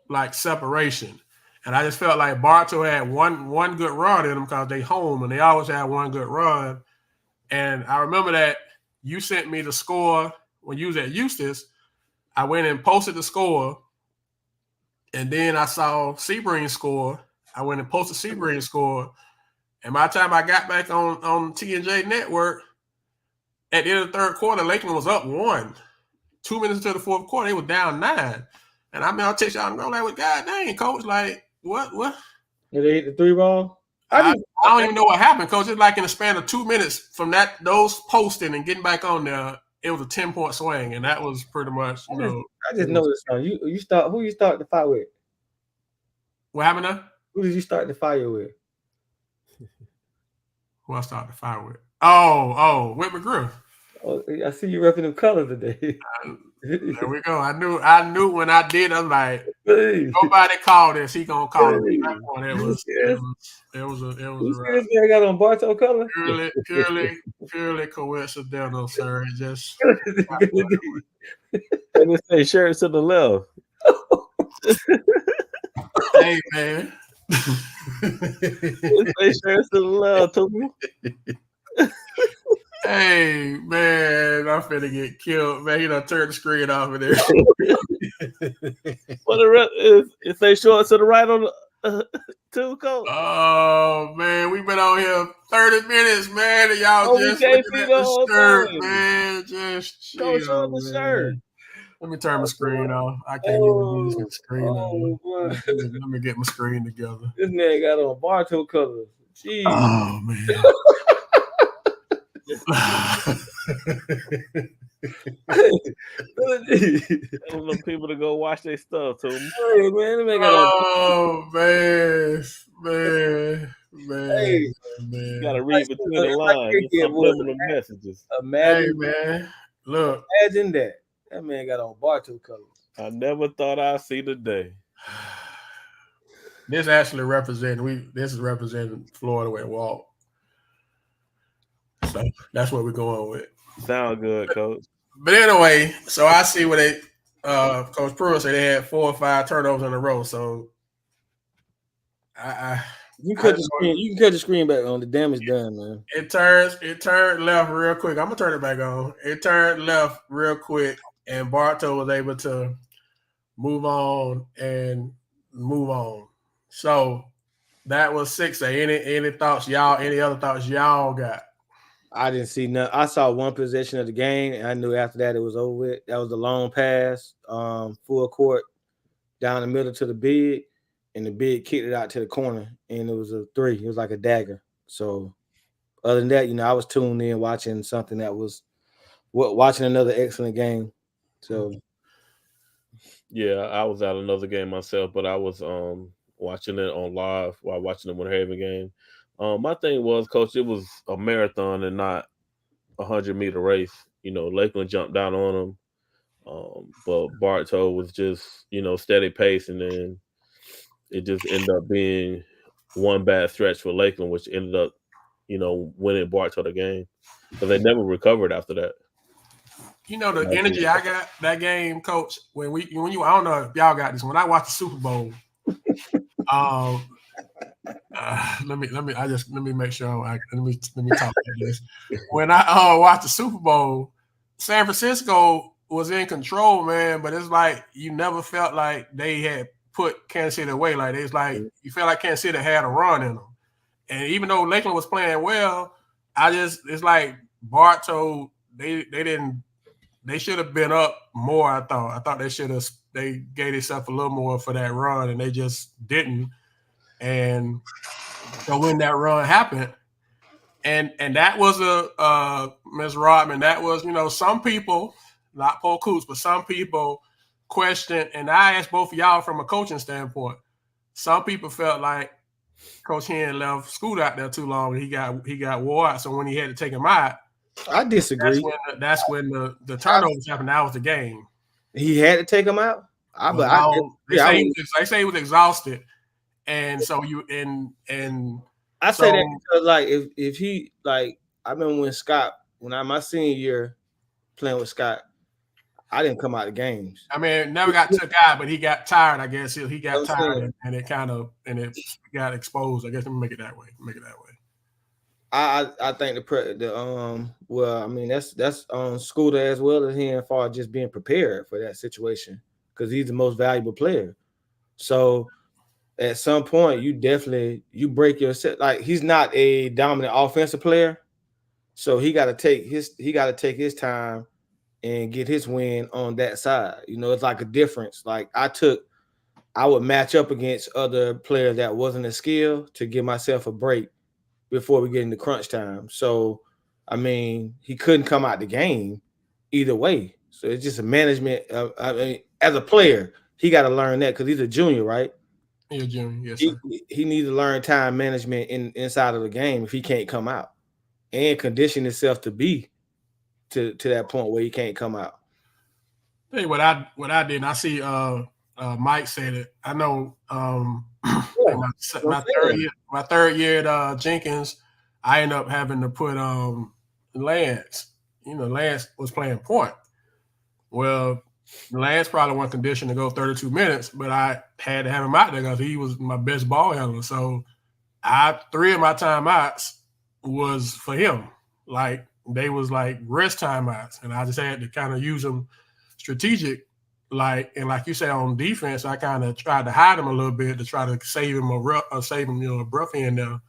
Speaker 1: like separation. And I just felt like Bartow had one good run in them because they home, and they always had one good run. And I remember that you sent me the score when you was at Eustis. I went and posted the score. And then I saw Sebring score. I went and posted Sebring score. And by the time I got back on T&J Network, at the end of the third quarter, Lakeland was up 1. 2 minutes into the fourth quarter, they were down 9. And I'll text y'all and go like, God dang, coach, like, what?
Speaker 3: Did they hit the 3 ball?
Speaker 1: I don't even know what happened, coach. It's like in the span of 2 minutes from those posting and getting back on there, it was a 10-point swing, and that was pretty much,
Speaker 3: I just noticed you start. Who you start the fight with?
Speaker 1: What happened now?
Speaker 3: Who did you start the fire with?
Speaker 1: Who I started the fire with? Oh, Whit McGriff.
Speaker 3: Oh, I see you repping them colors today.
Speaker 1: There we go. I knew when I did. I'm like, Nobody called this. He gonna call it. At that point, it was a wrap.
Speaker 3: This guy got on Bartow color.
Speaker 1: Purely coincidental, sir. It just
Speaker 2: And it say shirts to the left.
Speaker 1: hey man.
Speaker 2: It say shirts to the left, to me.
Speaker 1: Hey man, I'm finna get killed, man. You done turned the screen off of there.
Speaker 2: What the rest is? It say shorts to the right on the two coat.
Speaker 1: Oh man, we've been on here 30 minutes, man, and y'all just looking at the shirt, man. Just chill,
Speaker 2: show the shirt.
Speaker 1: Let me turn my screen off. I can't even use the screen on. Let me get my screen together.
Speaker 3: This man got on Bartow colors. Jeez.
Speaker 1: Oh man.
Speaker 2: Telling people to go watch their stuff, to them.
Speaker 3: Hey, man,
Speaker 1: oh man.
Speaker 3: Hey,
Speaker 1: man.
Speaker 2: You gotta read between the lines. Subliminal messages.
Speaker 3: Imagine,
Speaker 1: hey man, look.
Speaker 3: Imagine that. That man got on Bartow colors.
Speaker 2: I never thought I'd see the day.
Speaker 1: This actually representing Florida where it walked. So that's what we're going with.
Speaker 2: Sound good, Coach.
Speaker 1: But anyway, so I see where they Coach Pruitt said they had 4 or 5 turnovers in a row. So
Speaker 3: you can cut the screen back on. The damage done, man.
Speaker 1: It turned left real quick. I'm gonna turn it back on. It turned left real quick, and Bartow was able to move on. So that was 6A. Any thoughts, y'all? Any other thoughts y'all got?
Speaker 3: I didn't see nothing. I saw one possession of the game, and I knew after that it was over with. That was a long pass, full court, down the middle to the big, and the big kicked it out to the corner, and it was a 3. It was like a dagger. So other than that, I was tuned in watching something that was watching another excellent game. So
Speaker 2: yeah, I was at another game myself, but I was watching it on live while watching the Winter game. My thing was, Coach, it was a marathon and not a 100-meter race. Lakeland jumped down on them, but Bartow was just steady pace, and then it just ended up being one bad stretch for Lakeland, which ended up winning Bartow the game because they never recovered after that.
Speaker 1: The energy I got that game, Coach. When you I don't know if y'all got this. When I watched the Super Bowl, let me make sure. Let me talk about this. When I watched the Super Bowl, San Francisco was in control, man. But it's like you never felt like they had put Kansas City away. Like it's like you felt like Kansas City had a run in them. And even though Lakeland was playing well, it's like Bartow. They should have been up more. I thought they gave themselves a little more for that run, and they just didn't. And so when that run happened, and that was Ms. Rodman, that was, some people, not Polk, but some people questioned, and I asked both of y'all from a coaching standpoint. Some people felt like Coach Hen left Scoot out there too long, and he got wore out. So when he had to take him out,
Speaker 3: I disagree.
Speaker 1: That's when the turnovers happened. That was the game.
Speaker 3: He had to take him out.
Speaker 1: They say he was exhausted. And so
Speaker 3: I say that because like if he like I remember when my senior year playing with Scott, I didn't come out of games.
Speaker 1: I mean, never got took out, but he got tired. I guess he got tired, and it got exposed. I guess let me make it that way.
Speaker 3: I think well, I mean that's on Scooter as well as him, as far as just being prepared for that situation because he's the most valuable player. So at some point, you break your set. Like he's not a dominant offensive player, so he got to take his time and get his win on that side. It's like a difference. Like I would match up against other players that wasn't a skill to give myself a break before we get into crunch time. So, I mean, he couldn't come out the game either way. So it's just a management. I mean, as a player, he got to learn that because he's a junior, right?
Speaker 1: He's a junior, yes, sir.
Speaker 3: He needs to learn time management inside of the game if he can't come out and condition himself to be to that point where he can't come out.
Speaker 1: Hey, what I did, I see Mike said it. I know.
Speaker 3: Yeah,
Speaker 1: my third year at Jenkins, I ended up having to put Lance. Lance was playing point. Well, Lance probably wasn't conditioned to go 32 minutes, but I had to have him out there because he was my best ball handler. So 3 of my timeouts was for him. Like they was like rest timeouts, and I just had to kind of use them strategic. Like you said on defense, I kind of tried to hide him a little bit to try to save him a rough end there.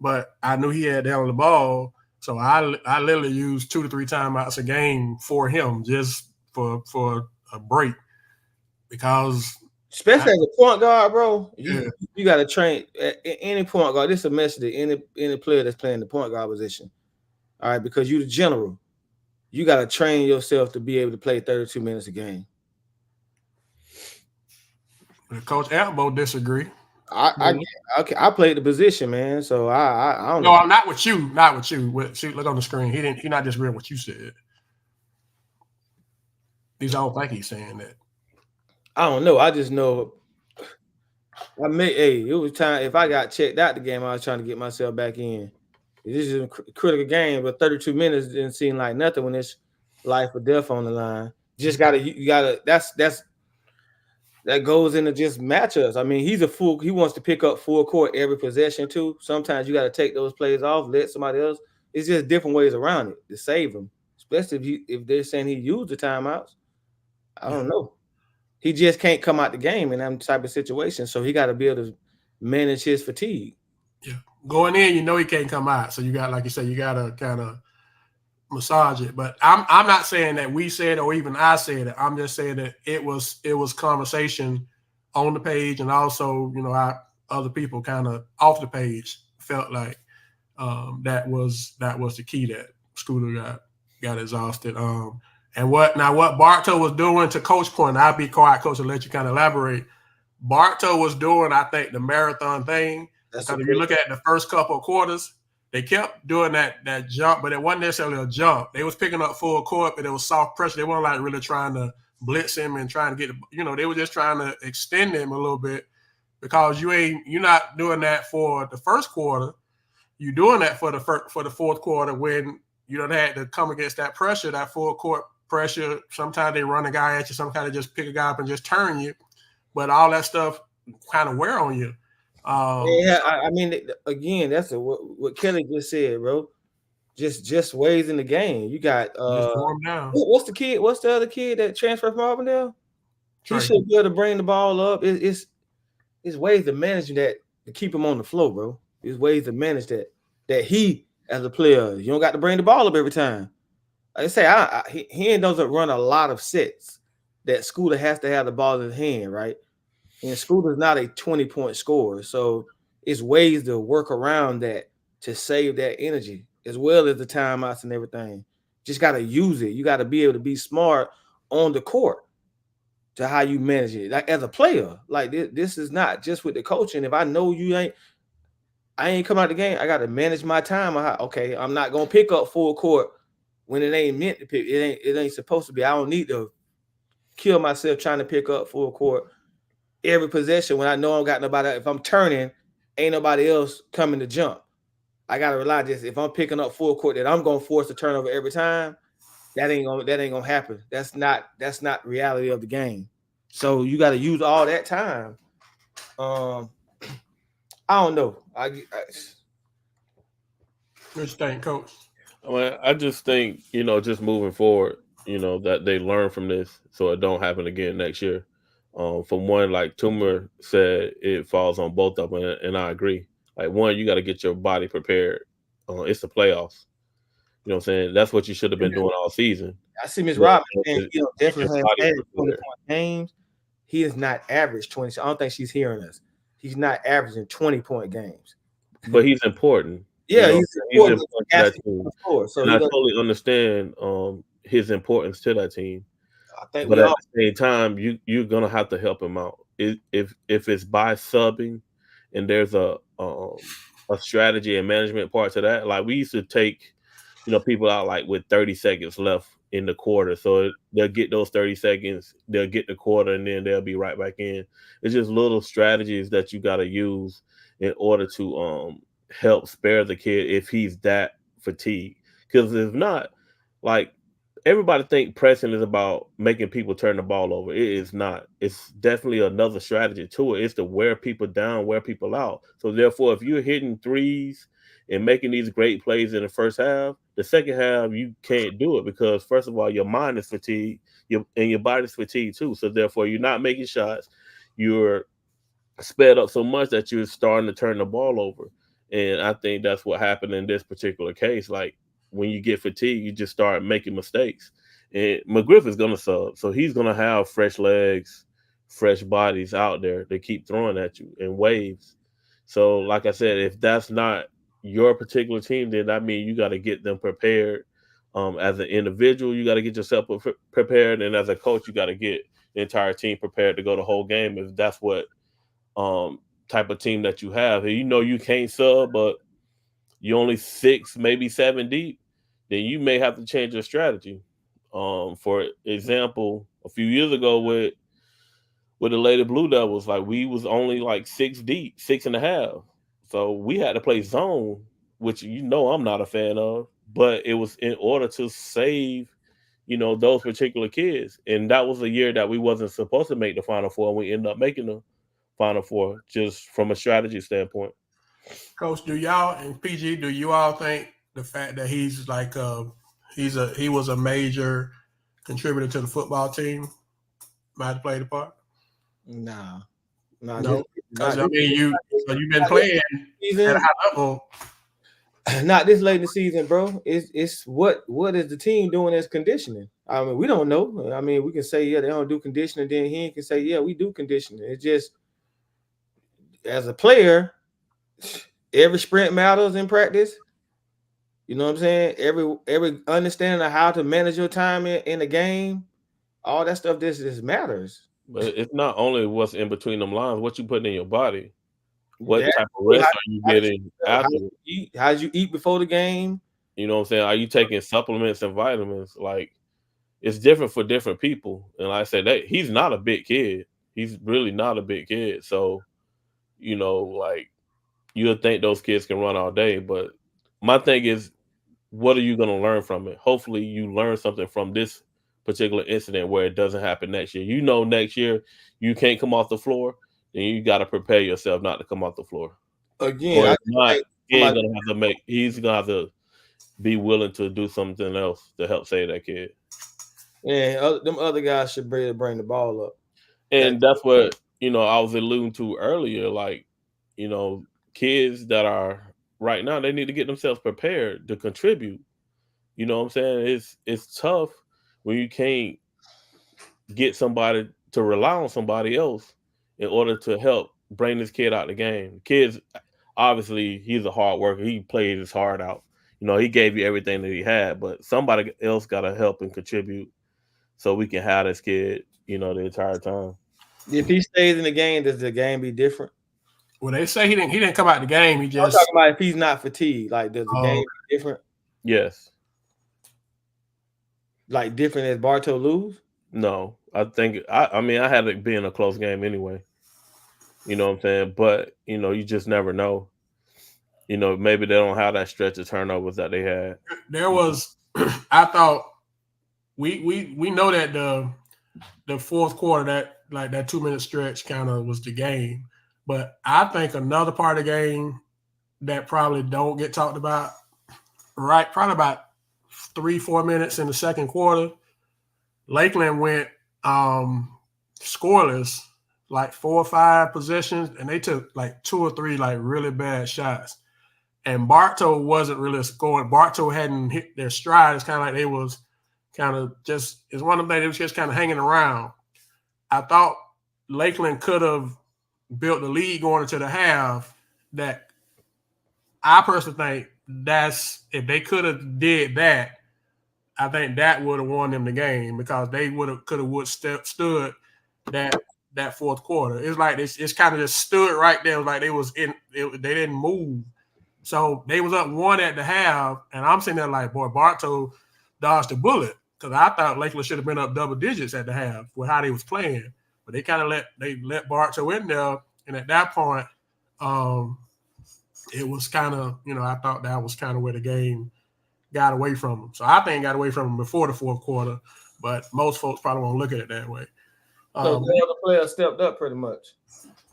Speaker 1: But I knew he had to handle the ball, so I literally used 2 to 3 timeouts a game for him just for a break because
Speaker 3: especially as a point guard, bro.
Speaker 1: Yeah.
Speaker 3: You got to train any point guard. This is a message to any player that's playing the point guard position. All right, because you the general, you got to train yourself to be able to play 32 minutes a game.
Speaker 1: Coach Elbow disagree.
Speaker 3: I played the position, man. So I don't
Speaker 1: No,
Speaker 3: know.
Speaker 1: I'm not with you. Not with you. See, look on the screen. He not just reading what you said. I don't think he's saying that.
Speaker 3: I don't know. I just know. It was time. If I got checked out the game, I was trying to get myself back in. This is a critical game, but 32 minutes didn't seem like nothing when it's life or death on the line. Just you gotta. That goes into just matchups. I mean, he wants to pick up full court every possession too. Sometimes you got to take those plays off, let somebody else. It's just different ways around it to save him, especially if they're saying he used the timeouts. I don't know. He just can't come out the game in that type of situation, so he got to be able to manage his fatigue.
Speaker 1: Yeah, going in, he can't come out, so you got, like you said, you got to kind of massage it. But I'm not saying that we said or even I said it. I'm just saying that it was conversation on the page, and also other people kind of off the page felt like that was the key that Scooter got exhausted. And what Bartow was doing, to Coach point, I'll be quiet, Coach, and let you kind of elaborate. Bartow was doing, I think, the marathon thing. Because if you look at the first couple of quarters, they kept doing that jump, but it wasn't necessarily a jump. They was picking up full court, but it was soft pressure. They weren't like really trying to blitz him and trying to get, they were just trying to extend him a little bit, because you're not doing that for the first quarter. You're doing that for the fourth quarter when you don't have to come against that pressure, that full court pressure. Sometimes they run a guy at you, sometimes they just pick a guy up and just turn you. But all that stuff kind of wear on you.
Speaker 3: I mean, again, that's what Kelly just said, bro. Just ways in the game. You got
Speaker 1: just warm down.
Speaker 3: What's the other kid that transferred from Auburndale? He should be able to bring the ball up. It's ways to manage that, to keep him on the floor, bro. There's ways to manage that he, as a player, you don't got to bring the ball up every time. Like I say, he doesn't run a lot of sets that Scooter has to have the ball in his hand, right? And Scooter's not a 20-point scorer, so it's ways to work around that to save that energy, as well as the timeouts and everything. Just got to use it. You got to be able to be smart on the court to how you manage it. Like as a player, like this is not just with the coaching. If I know I ain't come out the game, I got to manage my time. Okay, I'm not gonna pick up full court when it ain't meant to pick. It ain't supposed to be. I don't need to kill myself trying to pick up full court every possession when I know I don't got nobody. If I'm turning, ain't nobody else coming to jump. I gotta rely just if I'm picking up full court that I'm gonna force a turnover every time. That ain't gonna happen. That's not reality of the game. So you got to use all that time. I don't know.
Speaker 1: What you think, Coach?
Speaker 2: I just think just moving forward, that they learn from this so it don't happen again next year. From one, like Toomer said, it falls on both of them, and I agree. Like one, you got to get your body prepared. It's the playoffs. You know what I'm saying? That's what you should have been doing all season.
Speaker 3: I see Ms. Robinson saying definitely has 20-point games. He is not average 20. I don't think she's hearing us. He's not averaging 20-point games.
Speaker 2: But he's important.
Speaker 3: Yeah, he's important
Speaker 2: to that team. So I totally understand his importance to that team. But at the same time, you're gonna have to help him out. If it's by subbing, and there's a strategy and management part to that. Like we used to take, people out like with 30 seconds left in the quarter. So they'll get those 30 seconds, they'll get the quarter, and then they'll be right back in. It's just little strategies that you got to use in order to help spare the kid if he's that fatigued. Because if not, like everybody think pressing is about making people turn the ball over. It is not. It's definitely another strategy to it. It's to wear people down, wear people out. So therefore, if you're hitting threes and making these great plays in the first half, the second half you can't do it because first of all, your mind is fatigued, and your body's fatigued too. So therefore, you're not making shots. You're sped up so much that you're starting to turn the ball over. And I think that's what happened in this particular case. Like when you get fatigued, you just start making mistakes. And McGriff is going to sub. So he's going to have fresh legs, fresh bodies out there. They keep throwing at you in waves. So, like I said, if that's not your particular team, then that means you got to get them prepared. As an individual, you got to get yourself prepared. And as a coach, you got to get the entire team prepared to go the whole game if that's what type of team that you have. And you know you can't sub, but you're only 6, maybe 7 deep, then you may have to change your strategy. For example, a few years ago with the Lady Blue Devils, like we was only like 6 deep, 6.5. So we had to play zone, which you know I'm not a fan of, but it was in order to save, those particular kids. And that was a year that we wasn't supposed to make the Final Four, and we ended up making the Final Four just from a strategy standpoint.
Speaker 1: Coach, do y'all and PG, do you all think the fact that he's like he was a major contributor to the football team might have played a part?
Speaker 3: Nah,
Speaker 1: No, because I mean you've been playing at a high level.
Speaker 3: Not this late in the season, bro. It's what is the team doing as conditioning? I mean, we don't know. I mean, we can say yeah, they don't do conditioning. Then he can say yeah, we do conditioning. It's just as a player, every sprint matters in practice. You know what I'm saying? Every understanding of how to manage your time in the game, all that stuff just matters.
Speaker 2: But it's not only what's in between them lines, what you put in your body. What
Speaker 3: That,
Speaker 2: type of rest are you getting after?
Speaker 3: How you eat before the game?
Speaker 2: You know what I'm saying? Are you taking supplements and vitamins? Like it's different for different people. And like I said, that he's not a big kid. He's really not a big kid. So, like you'll think those kids can run all day. But my thing is, what are you going to learn from it? Hopefully you learn something from this particular incident where it doesn't happen next year. Next year you can't come off the floor, then you got to prepare yourself not to come off the floor.
Speaker 3: Again,
Speaker 2: He's gonna have to be willing to do something else to help save that kid.
Speaker 3: And them other guys should be able to bring the ball up.
Speaker 2: And that's what I was alluding to earlier. Like, kids that are right now, they need to get themselves prepared to contribute. You know what I'm saying? It's tough when you can't get somebody to rely on somebody else in order to help bring this kid out the game. Kids, obviously, he's a hard worker. He played his heart out. He gave you everything that he had, but somebody else got to help and contribute so we can have this kid, the entire time.
Speaker 3: If he stays in the game, does the game be different?
Speaker 1: Well, they say he didn't come out the game. He just.
Speaker 3: I'm talking about if he's not fatigued. Like, does the game be different?
Speaker 2: Yes.
Speaker 3: Like different as Bartow lose?
Speaker 2: No, I think I had it being a close game anyway. You know what I'm saying? But you just never know. Maybe they don't have that stretch of turnovers that they had.
Speaker 1: There was, I thought, we know that the fourth quarter, that 2-minute stretch kind of was the game. But I think another part of the game that probably don't get talked about, right? Probably about 3-4 minutes in the second quarter, Lakeland went scoreless, like 4 or 5 possessions, and they took like 2 or 3 like really bad shots. And Bartow wasn't really scoring. Bartow hadn't hit their stride. It's kind of like they was kind of just, it's one of them things, they was just kind of hanging around. I thought Lakeland could have built the lead going into the half. That I personally think if they could have did that, I think that would have won them the game because they could have stood that fourth quarter. It's like it's kind of just stood right there. It was like they didn't move. So they was up 1 at the half, and I'm sitting there like, boy, Bartow dodged a bullet. because I thought Lakeland should have been up double digits at the half with how they was playing, but they kind of let Bartow in there, and at that point, it was kind of I thought that was kind of where the game got away from them. So I think it got away from them before the fourth quarter, but most folks probably won't look at it that way.
Speaker 3: So no other players stepped up pretty much.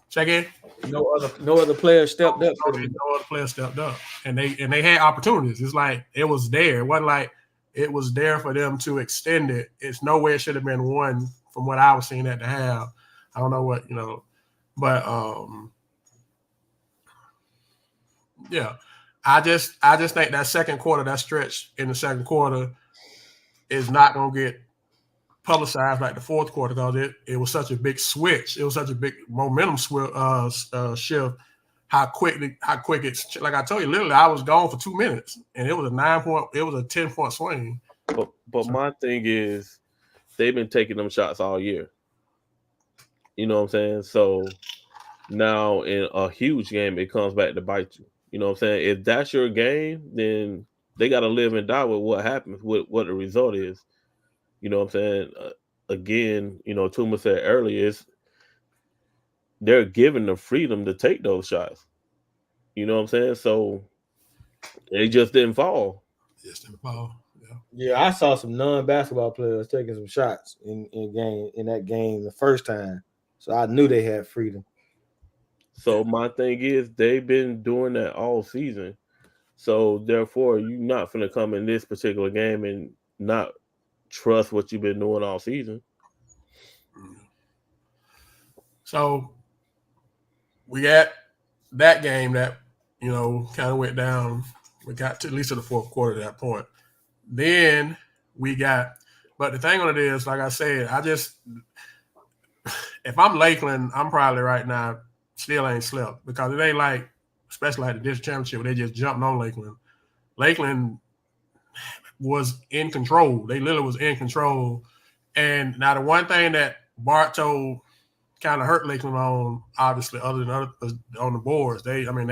Speaker 1: Check in.
Speaker 3: No other players stepped up.
Speaker 1: No other players stepped up, and they had opportunities. It's like it was there. It wasn't like it was there for them to extend it. It's nowhere it should have been one from what I was seeing at the half. I don't know what but yeah. I just think that second quarter, that stretch in the second quarter, is not gonna get publicized like the fourth quarter because it was such a big switch. It was such a big momentum shift. How quick it's like I told you, literally I was gone for 2 minutes and it was a 10-point swing.
Speaker 2: But my thing is they've been taking them shots all year. You know what I'm saying? So now in a huge game, it comes back to bite you. You know what I'm saying? If that's your game, then they got to live and die with what happens, with what the result is. You know what I'm saying? Again, Tuma said earlier, they're given the freedom to take those shots. You know what I'm saying? So they just didn't fall.
Speaker 3: Yeah, I saw some non-basketball players taking some shots in that game the first time. So I knew they had freedom.
Speaker 2: So my thing is they've been doing that all season. So therefore, you're not going to come in this particular game and not trust what you've been doing all season.
Speaker 1: So we got that game that kind of went down. We got to at least to the fourth quarter at that point. Then we got, but the thing on it is, like I said, if I'm Lakeland, I'm probably right now still ain't slept because it ain't like, especially like the district championship, where they just jumped on Lakeland. Lakeland was in control. They literally was in control. And now the one thing that Bartow kind of hurt Lakeland on, obviously, other than on the boards, they were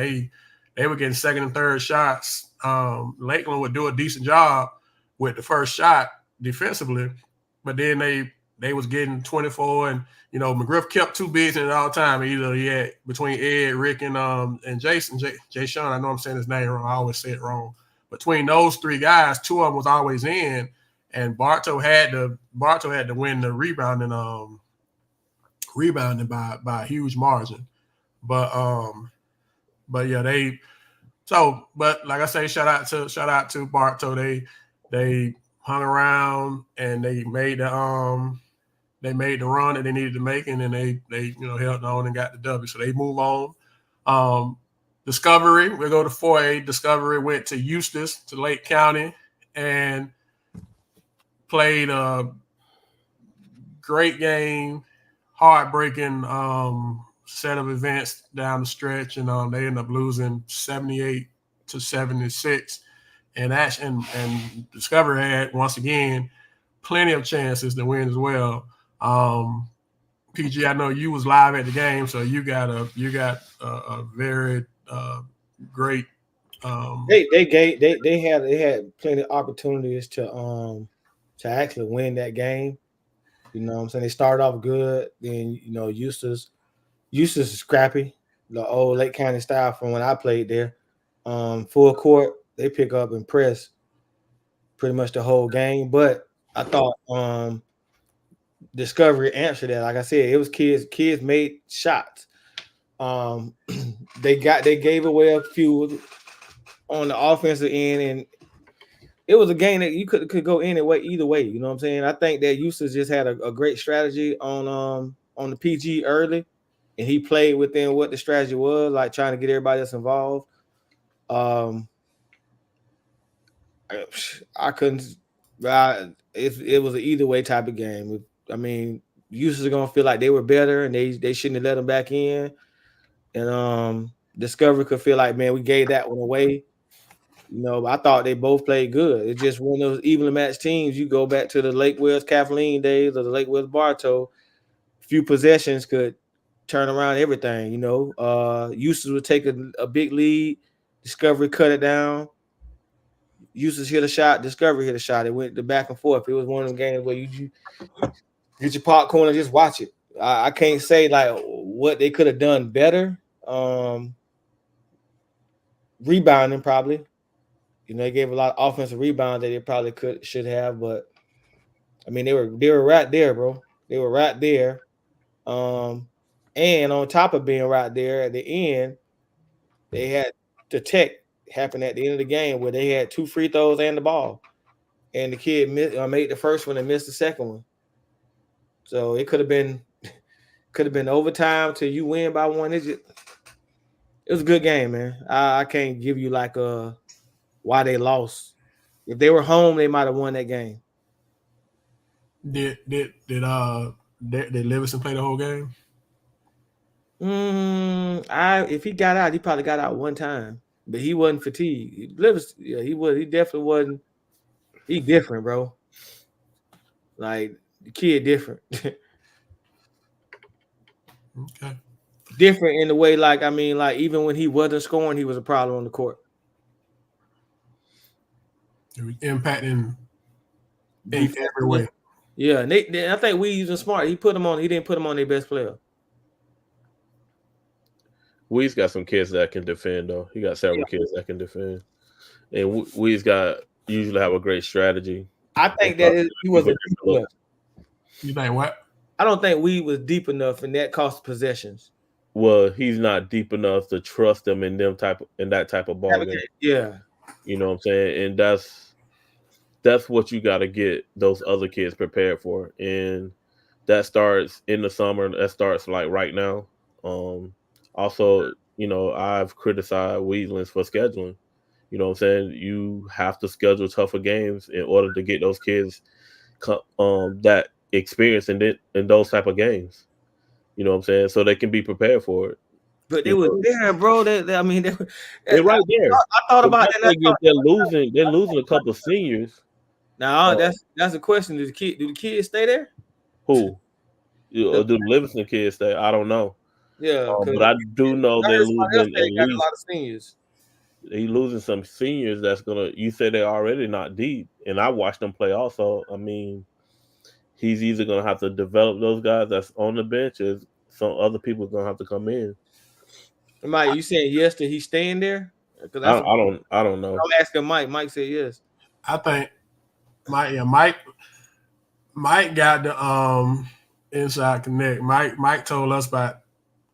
Speaker 1: getting second and third shots. Lakeland would do a decent job with the first shot defensively, but then they was getting 24, and McGriff kept two bigs in it all the time. Either he had between Ed, Rick, and Jason, Jay Sean. I know I'm saying his name wrong. I always say it wrong. Between those three guys, two of them was always in, and Bartow had to win the rebounding by a huge margin. But yeah, but like I say, shout out to Bartow. They hung around and they made the run that they needed to make, and then they held on and got the W. So they move on. Discovery, we go to 4A. Discovery went to Eustis, to Lake County, and played a great game, heartbreaking set of events down the stretch, and they ended up losing 78-76. And Discovery had, once again, plenty of chances to win as well. PG, I know you was live at the game, so you got a very great.
Speaker 3: They had plenty of opportunities to actually win that game. You know what I'm saying? They started off good, then Eustis is scrappy, the old Lake County style from when I played there. Full court, they pick up and press pretty much the whole game. But I thought Discovery answered that. Like I said, it was kids made shots. They gave away a few on the offensive end, and it was a game that you could go either way. You know what I'm saying? I think that Eustis just had a great strategy on the PG early, and he played within what the strategy was, like trying to get everybody else involved. I couldn't. It was an either way type of game. I mean, Eustis are gonna feel like they were better, and they shouldn't have let them back in. And Discovery could feel like, man, we gave that one away. I thought they both played good. It's just one of those evenly matched teams. You go back to the Lake Wells Kathleen days or the Lake Wells Bartow, few possessions could turn around everything. Eustis would take a big lead. Discovery cut it down. Eustace hit a shot, Discovery hit a shot. It went the back and forth. It was one of them games where you get your popcorn and just watch it. I can't say like what they could have done better. Rebounding probably. They gave a lot of offensive rebounds that they probably should have, but I mean they were right there, bro. They were right there. And on top of being right there at the end, they had the tech happen at the end of the game where they had 2 free throws and the ball, and the kid made the first one and missed the second one. So it could have been overtime till you win by one. It was a good game, man. I can't give you like why they lost. If they were home, they might have won that game.
Speaker 1: Did Livingston play the whole game?
Speaker 3: If he got out, he probably got out one time, but he wasn't fatigued. Livingston, yeah, he was. He definitely wasn't. He different, bro. Like the kid different.
Speaker 1: Okay.
Speaker 3: Different in the way, like even when he wasn't scoring, he was a problem on the court.
Speaker 1: It was impacting in every way.
Speaker 3: Yeah, and I think we using smart. He didn't put him on their best player.
Speaker 2: We's got some kids that can defend, though. He got several kids that can defend, and We's usually have a great strategy.
Speaker 3: I think that he wasn't deep enough.
Speaker 1: You think what?
Speaker 3: I don't think we was deep enough, and that cost possessions.
Speaker 2: Well, he's not deep enough to trust them in that type of ball game.
Speaker 3: Yeah,
Speaker 2: you know what I'm saying, and that's what you got to get those other kids prepared for, and that starts in the summer. That starts like right now. Also, I've criticized Weedlands for scheduling. You know what I'm saying? You have to schedule tougher games in order to get those kids that experience in those type of games. You know what I'm saying? So they can be prepared for it.
Speaker 3: But they were there, bro. They're
Speaker 2: right there.
Speaker 3: I thought about that.
Speaker 2: They're losing a couple of seniors.
Speaker 3: Now that's a question. Do the kids stay there?
Speaker 2: Who? Do the Livingston kids stay? I don't know.
Speaker 3: Yeah,
Speaker 2: but I do know they're losing
Speaker 3: a lot of seniors.
Speaker 2: He's losing some seniors that's gonna. You say they're already not deep, and I watched them play also. I mean, he's either gonna have to develop those guys that's on the bench, or some other people gonna have to come in.
Speaker 3: Mike, you saying yes to he's staying there?
Speaker 2: I don't know.
Speaker 3: I'm asking Mike. Mike said yes.
Speaker 1: I think Mike got the inside connect. Mike told us about.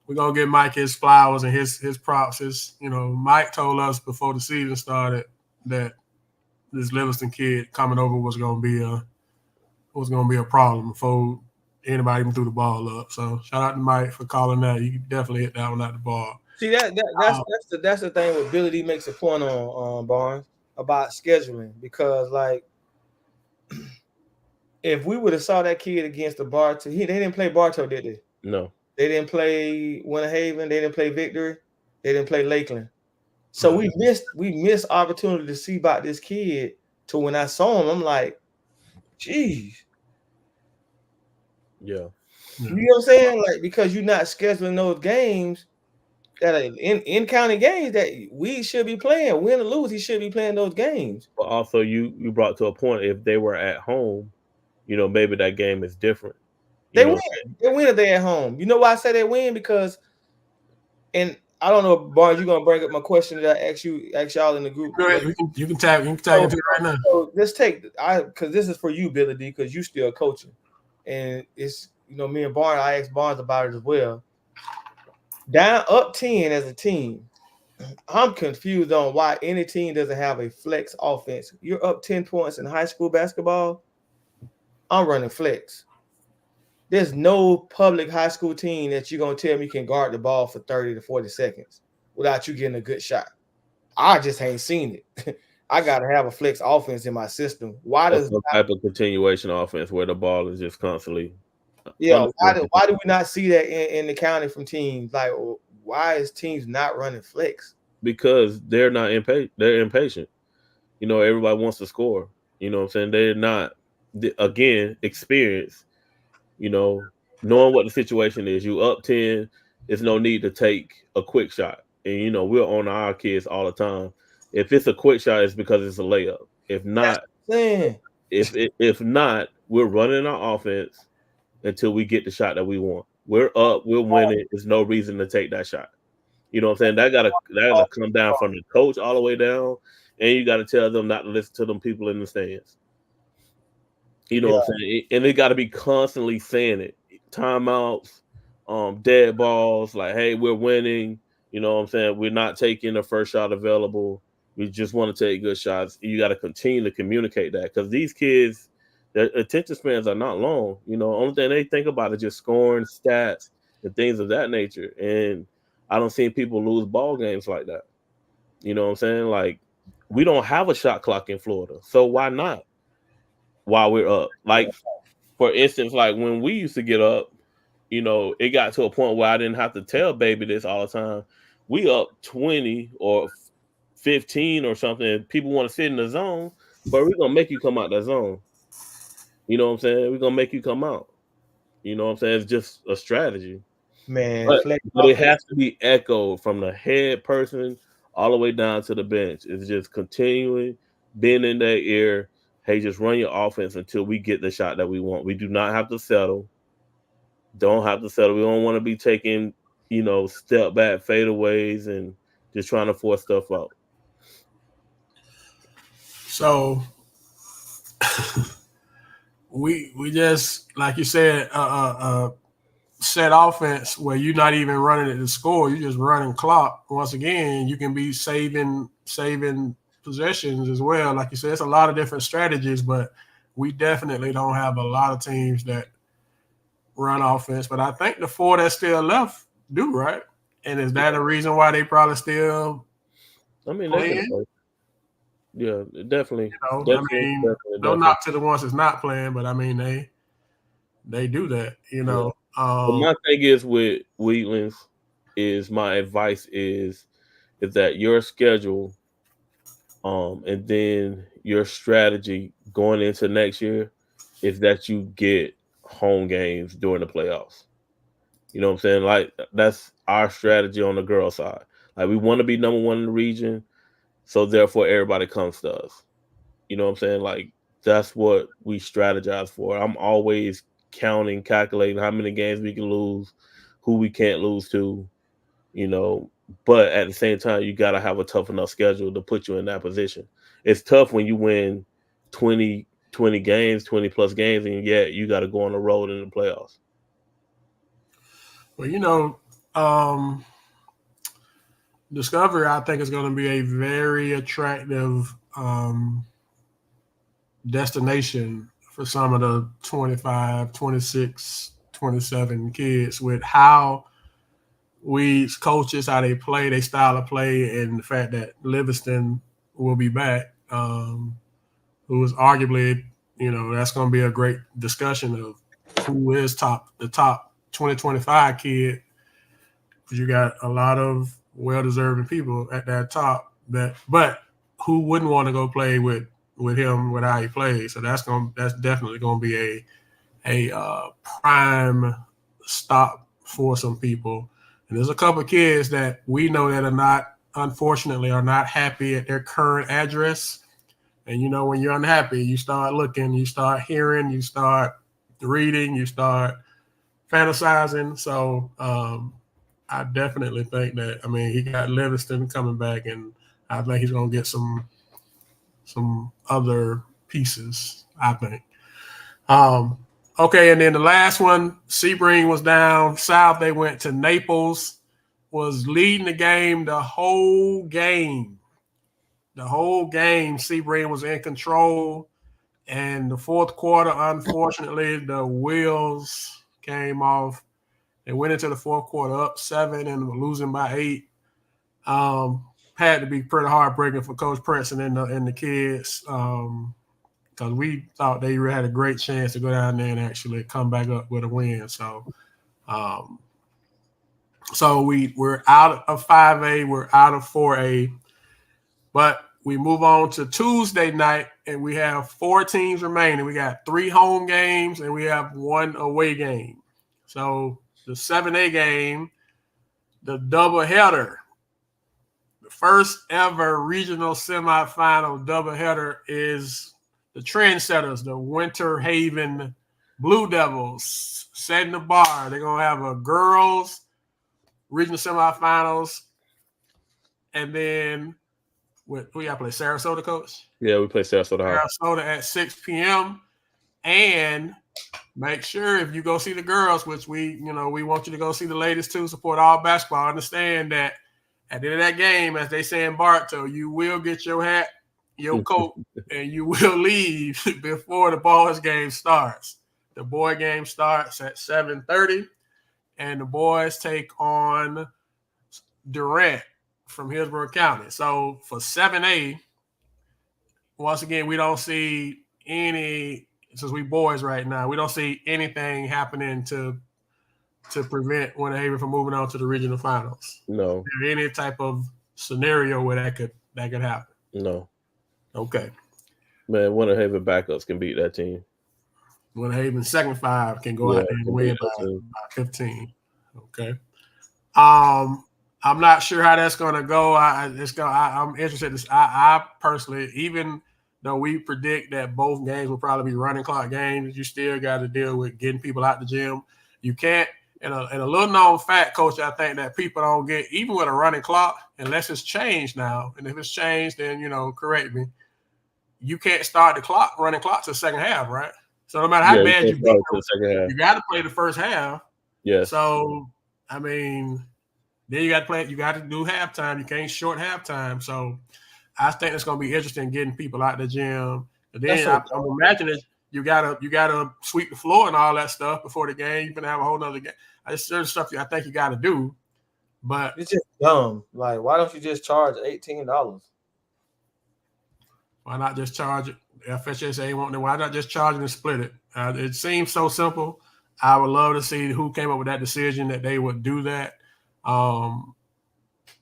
Speaker 1: We're gonna give Mike his flowers and his props. Mike told us before the season started that this Livingston kid coming over was gonna be a problem before anybody even threw the ball up. So shout out to Mike for calling that. You definitely hit that one out the ball.
Speaker 3: See that's the thing with Billy D makes a point on Barnes about scheduling, because like if we would have saw that kid against the Bartow, they didn't play Bartow, did they?
Speaker 2: No.
Speaker 3: They didn't play Winter Haven. They didn't play Victory. They didn't play Lakeland. So we missed opportunity to see about this kid. To when I saw him, I'm like, geez.
Speaker 2: Yeah.
Speaker 3: You know what I'm saying? Like, because you're not scheduling those games that are in county games that we should be playing. Win or lose, he should be playing those games.
Speaker 2: But also, you brought to a point, if they were at home, maybe that game is different.
Speaker 3: They win. They win if they're at home. You know why I say they win? Because, and I don't know, Barnes, you're gonna bring up my question that I asked y'all in the group.
Speaker 1: Go ahead. You can tag into it right now.
Speaker 3: So let's because this is for you, Billy D, because you still coaching, and it's me and Barnes. I asked Barnes about it as well. Down up 10 as a team, I'm confused on why any team doesn't have a flex offense. You're up 10 points in high school basketball. I'm running flex. There's no public high school team that you're going to tell me can guard the ball for 30 to 40 seconds without you getting a good shot. I just ain't seen it. I got to have a flex offense in my system. Why does
Speaker 2: some type of continuation offense where the ball is just constantly?
Speaker 3: Yeah, why do we not see that in the county from teams? Like, why is teams not running flex?
Speaker 2: Because they're not impatient. They're impatient. Everybody wants to score. You know what I'm saying? They're not, again, experience. Knowing what the situation is, you up 10, there's no need to take a quick shot. And we're on our kids all the time. If it's a quick shot, it's because it's a layup. If not,
Speaker 3: Saying.
Speaker 2: if not, we're running our offense until we get the shot that we want. We're up, we're winning. There's no reason to take that shot. You know what I'm saying? That gotta come down from the coach all the way down, and you gotta tell them not to listen to them people in the stands. You know
Speaker 3: Yeah,
Speaker 2: what I'm saying? And they gotta be constantly saying it. Timeouts, dead balls, like, hey, we're winning. You know what I'm saying? We're not taking the first shot available. We just want to take good shots. You got to continue to communicate that because these kids, their attention spans are not long. You know, only thing they think about is just scoring, stats, and things of that nature. And I don't see people lose ball games like that. You know what I'm saying? Like, we don't have a shot clock in Florida, so why not? While we're up, like for instance, like when we used to get up, you know, it got to a point where I didn't have to tell baby this all the time. We up 20 or 15 or something. People want to sit in the zone, but we're gonna make you come out that zone. You know what I'm saying? We're gonna make you come out. You know what I'm saying? It's just a strategy.
Speaker 3: man.
Speaker 2: But
Speaker 3: Flex
Speaker 2: but it
Speaker 3: offense.
Speaker 2: has to be echoed from the head person all the way down to the bench. It's just continuing being in their ear. Hey, just run your offense until we get the shot that we want. We do not have to settle. Don't have to settle. We don't want to be taking, step back fadeaways and just trying to force stuff out.
Speaker 1: So we just like you said, set offense where you're not even running it to score. You're just running clock. Once again, you can be saving possessions as well. Like you said, it's a lot of different strategies, but we definitely don't have a lot of teams that run offense. But I think the four that's still left do, right? And is that a reason why they probably still
Speaker 2: I mean, they can
Speaker 1: playing?
Speaker 2: play. Yeah, definitely,
Speaker 1: I mean, no
Speaker 2: definitely.
Speaker 1: knock to the ones that's not playing, but I mean they do that.
Speaker 2: Yeah. But my thing is with Wheatlands is my advice is that your schedule, and then your strategy going into next year is that you get home games during the playoffs. You know what I'm saying? Like that's our strategy on the girl side. Like we want to be number one in the region, so therefore everybody comes to us. You know what I'm saying? Like that's what we strategize for. I'm always counting, calculating how many games we can lose, who we can't lose to, you know. But at the same time, you gotta have a tough enough schedule to put you in that position. It's tough when you win 20 games, 20 plus games, and yet you gotta go on the road in the playoffs.
Speaker 1: well, Discovery, I think, is going to be a very attractive destination for some of the 25, 26, 27 kids with how we coaches, how they play, their style of play, and the fact that Livingston will be back, who is arguably, that's going to be a great discussion of who is the top 2025 kid. Because you got a lot of well-deserving people at that top but who wouldn't want to go play with him with how he plays? So that's definitely going to be a prime stop for some people. And there's a couple of kids that we know that unfortunately, are not happy at their current address. And when you're unhappy, you start looking, you start hearing, you start reading, you start fantasizing. So I definitely think that. I mean, he got Livingston coming back, and I think he's going to get some other pieces. I think. Okay, and then the last one, Sebring was down south. They went to Naples, was leading the game the whole game. The whole game, Sebring was in control. And the fourth quarter, unfortunately, the wheels came off. They went into the fourth quarter up 7 and losing by 8. Had to be pretty heartbreaking for Coach Preston and the kids. Because we thought they had a great chance to go down there and actually come back up with a win. So, we're out of 5A, we're out of 4A, but we move on to Tuesday night, and we have 4 teams remaining. We got 3 home games, and we have 1 away game. So the 7A game, the doubleheader, first ever regional semifinal doubleheader is the trendsetters, the Winter Haven Blue Devils, setting the bar. They're going to have a girls regional semifinals, and then who y'all play? Sarasota, Coach?
Speaker 2: Yeah, we play Sarasota High.
Speaker 1: Sarasota at 6 p.m. And make sure if you go see the girls, which we want you to go see the ladies too, support all basketball. Understand that at the end of that game, as they say in Bartow, you will get your hat, your coat, and you will leave before the boys game starts. The boy game starts at 7:30, and the boys take on Durant from Hillsborough County. So for 7A, once again, we don't see any, since we boys right now, we don't see anything happening to prevent Winter Haven from moving on to the regional finals.
Speaker 2: No.
Speaker 1: Is there any type of scenario where that could happen?
Speaker 2: No.
Speaker 1: Okay.
Speaker 2: Man, Winter Haven backups can beat that team.
Speaker 1: Winter Haven second five can go out there and win by 15. Okay. I'm not sure how that's going to go. I'm interested. I personally, even though we predict that both games will probably be running clock games, you still got to deal with getting people out the gym. You can't. And a little known fact, Coach, I think that people don't get, even with a running clock, unless it's changed now. And if it's changed, then correct me. You can't start the running clock to the second half, right? So no matter how bad you beat them, you got to play the first half.
Speaker 2: Yeah.
Speaker 1: So I mean. Then you got to play. You got to do halftime. You can't short halftime. So I think it's going to be interesting getting people out the gym. And then I'm imagining you gotta sweep the floor and all that stuff before the game. You're gonna have a whole nother game. There's certain stuff I think you got to do. But
Speaker 3: it's just dumb. Like, why don't you just charge $18?
Speaker 1: Why not just charge it? FHSA won't know. Why not just charge it and split it? It seems so simple. I would love to see who came up with that decision that they would do that.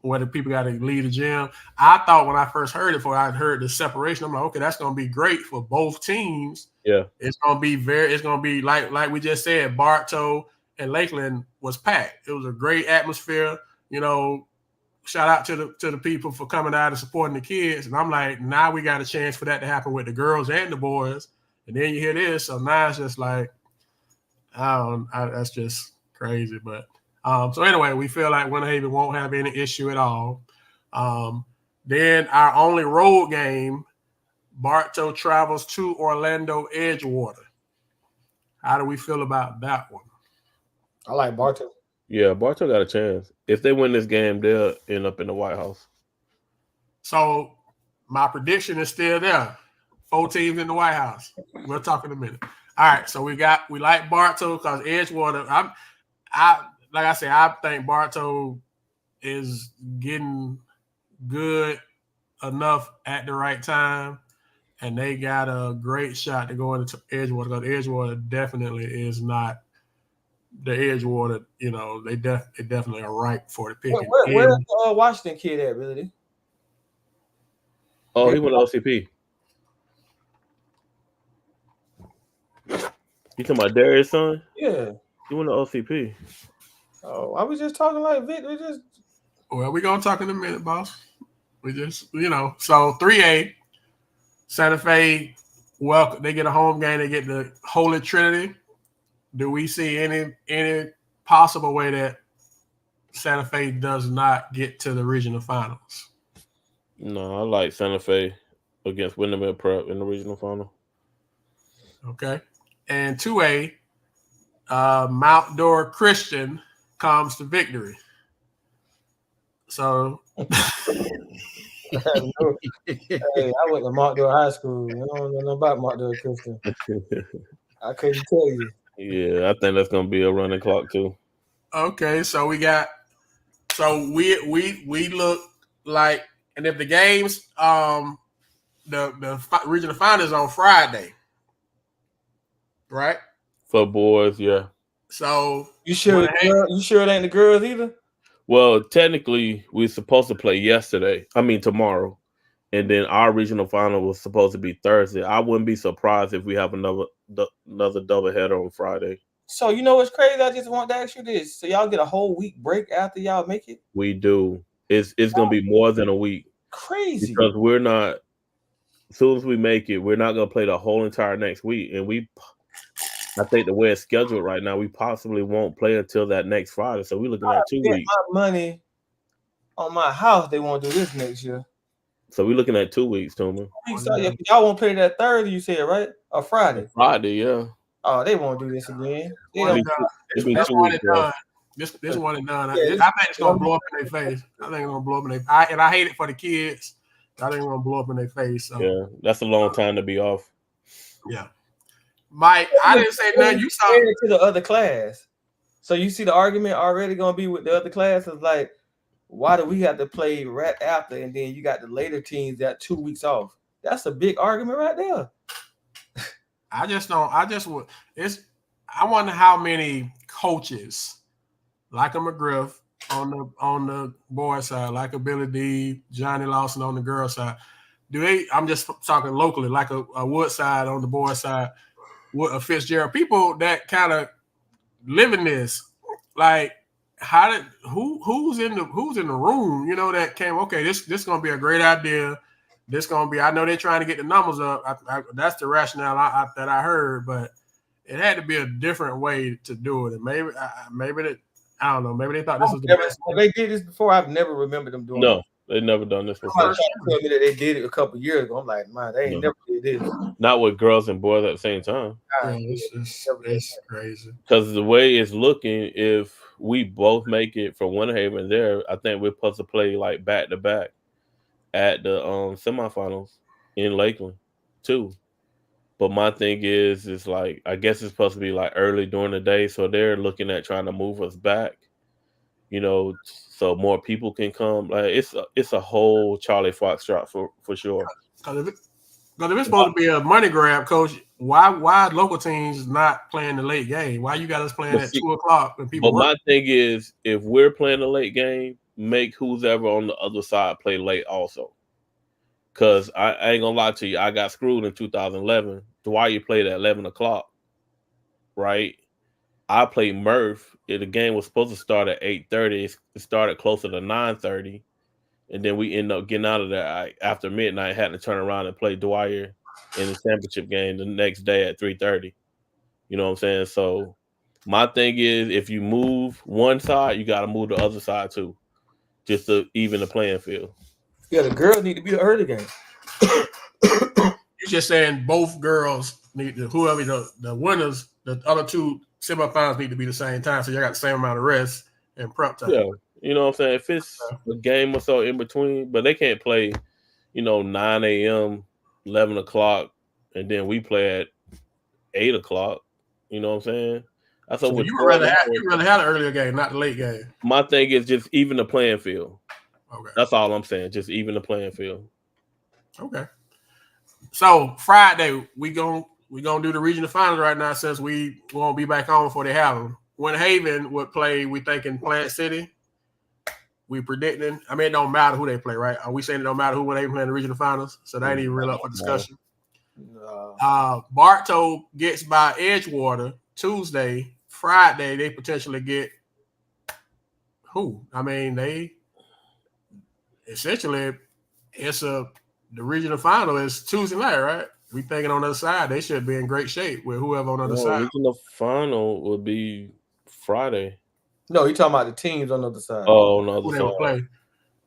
Speaker 1: Whether people got to leave the gym. I thought when I first heard it, I'd heard the separation. I'm like, okay, that's going to be great for both teams.
Speaker 2: Yeah,
Speaker 1: it's going to be like we just said. Bartow and Lakeland was packed. It was a great atmosphere. Shout out to the people for coming out and supporting the kids. And I'm like, now we got a chance for that to happen with the girls and the boys. And then you hear this, so now it's just like, that's just crazy, but. So anyway, we feel like Winter Haven won't have any issue at all. Then our only road game, Bartow travels to Orlando Edgewater. How do we feel about that one?
Speaker 3: I like Bartow.
Speaker 2: Yeah, Bartow got a chance. If they win this game, they'll end up in the White House.
Speaker 1: So my prediction is still there. 4 teams in the White House. We'll talk in a minute. All right, so we like Bartow because Edgewater. Like I said, I think Bartow is getting good enough at the right time, and they got a great shot to go into Edgewater because Edgewater definitely is not the Edgewater. They definitely are ripe for the picking.
Speaker 3: Where's the Washington kid at, really?
Speaker 2: Oh, he went to OCP. You talking about Darius' son?
Speaker 3: Yeah.
Speaker 2: He went to OCP.
Speaker 3: Oh, I was just talking like Vic.
Speaker 1: Well, we're going to talk in a minute, boss. We just, so 3A, Santa Fe, they get a home game. They get the Holy Trinity. Do we see any possible way that Santa Fe does not get to the regional finals?
Speaker 2: No, I like Santa Fe against Windermere Prep in the regional final.
Speaker 1: Okay. And 2A, Mount Dora Christian comes to victory. So
Speaker 3: Hey, I went to Mount Dora High School. I don't know about Mount Dora Christian. I couldn't tell you.
Speaker 2: Yeah, I think that's gonna be a running clock too.
Speaker 1: Okay, so we look like, and if the games the regional finals on Friday, right?
Speaker 2: For boys, yeah.
Speaker 1: So
Speaker 3: you sure it ain't the girls either?
Speaker 2: Well, technically, we're supposed to play tomorrow, and then our regional final was supposed to be Thursday. I wouldn't be surprised if we have another doubleheader on Friday.
Speaker 3: So you know what's crazy? I just want to ask you this: so y'all get a whole week break after y'all make it?
Speaker 2: We do. It's going to be more than a week
Speaker 3: Crazy.
Speaker 2: because we're not. As soon as we make it, we're not going to play the whole entire next week, and I think the way it's scheduled right now, we possibly won't play until that next Friday. So we're looking at 2
Speaker 3: Get
Speaker 2: weeks.
Speaker 3: my money on my house. They won't do this next year.
Speaker 2: So we're looking at 2 weeks, Tuma.
Speaker 3: Y'all won't play that Thursday, you said, right? Or Friday?
Speaker 2: Friday, yeah.
Speaker 3: Oh, they won't do this again.
Speaker 1: This one and done. This one and done. I think it's gonna blow up in their face. I think it's gonna blow up in their. And I hate it for the kids. I think it's gonna blow up in their face. So.
Speaker 2: Yeah, that's a long time to be off.
Speaker 1: Yeah, Mike, I didn't say nothing. You saw
Speaker 3: it to the other class. So you see the argument already gonna be with the other classes. Like, why do we have to play right after, and then you got the later teams that 2 weeks off? That's a big argument right there.
Speaker 1: I wonder how many coaches like a McGriff on the boy side, like a Billy D, Johnny Lawson on the girl side. I'm just talking locally, like a Woodside on the boy side, a Fitzgerald, people that kind of live in this. Like, who's in the room, that came, okay, this gonna be a great idea. This gonna be. I know they're trying to get the numbers up. That's the rationale that I heard, but it had to be a different way to do it. And maybe I don't know. Maybe they thought this was the best.
Speaker 3: They did this before. I've never remembered them doing.
Speaker 2: No, they've never done this before.
Speaker 3: Tell me that they did it a couple years ago. I'm like, man, they ain't never did this.
Speaker 2: Not with girls and boys at the same time.
Speaker 1: Yeah, it's crazy.
Speaker 2: Because the way it's looking, if we both make it from Winter Haven there, I think we're supposed to play like back to back at the semifinals in Lakeland too. But my thing is like, I guess it's supposed to be like early during the day, so they're looking at trying to move us back, so more people can come. Like it's a whole Charlie Foxtrot for sure.
Speaker 1: Because if it's supposed to be a money grab, Coach, why local teams not playing the late game? Why you got us playing at 2:00 when people?
Speaker 2: But my thing is, if we're playing the late game, make who's ever on the other side play late also. Because I ain't gonna lie to you, I got screwed in 2011. Dwyer played at 11 o'clock, right? I played Murph. The game was supposed to start at 8:30. It started closer to 9:30, and then we ended up getting out of there after midnight. Had to turn around and play Dwyer in the championship game the next day at 3:30. You know what I'm saying? So my thing is, if you move one side, you got to move the other side too, just to even the playing field.
Speaker 3: Yeah, the girls need to be the early game.
Speaker 1: You're just saying both girls need to, whoever the winners, the other two semifinals need to be the same time, so you got the same amount of rest and prep time.
Speaker 2: Yeah, you know what I'm saying? If it's a game or so in between, but they can't play, 9 a.m., 11 o'clock, and then we play at 8 o'clock. You know what I'm saying? That's
Speaker 1: so you rather have an earlier game, not the late game.
Speaker 2: My thing is just even the playing field.
Speaker 1: Okay.
Speaker 2: That's all I'm saying. Just even the playing field.
Speaker 1: Okay. So Friday we gonna do the regional finals right now, since we won't be back home before they have them. Winter Haven would play, we thinking Plant City. We predicting. I mean, it don't matter who they play, right? Are we saying it don't matter who when they play in the regional finals? So that ain't even real up for discussion. Bartow gets by Edgewater Tuesday. Friday they potentially get who? I mean, they essentially the regional final is Tuesday night, right? We thinking on the other side they should be in great shape with whoever on the other side.
Speaker 2: Regional final would be Friday.
Speaker 3: No, you're talking about the teams on the other side.
Speaker 2: Oh, no, who
Speaker 1: they will play.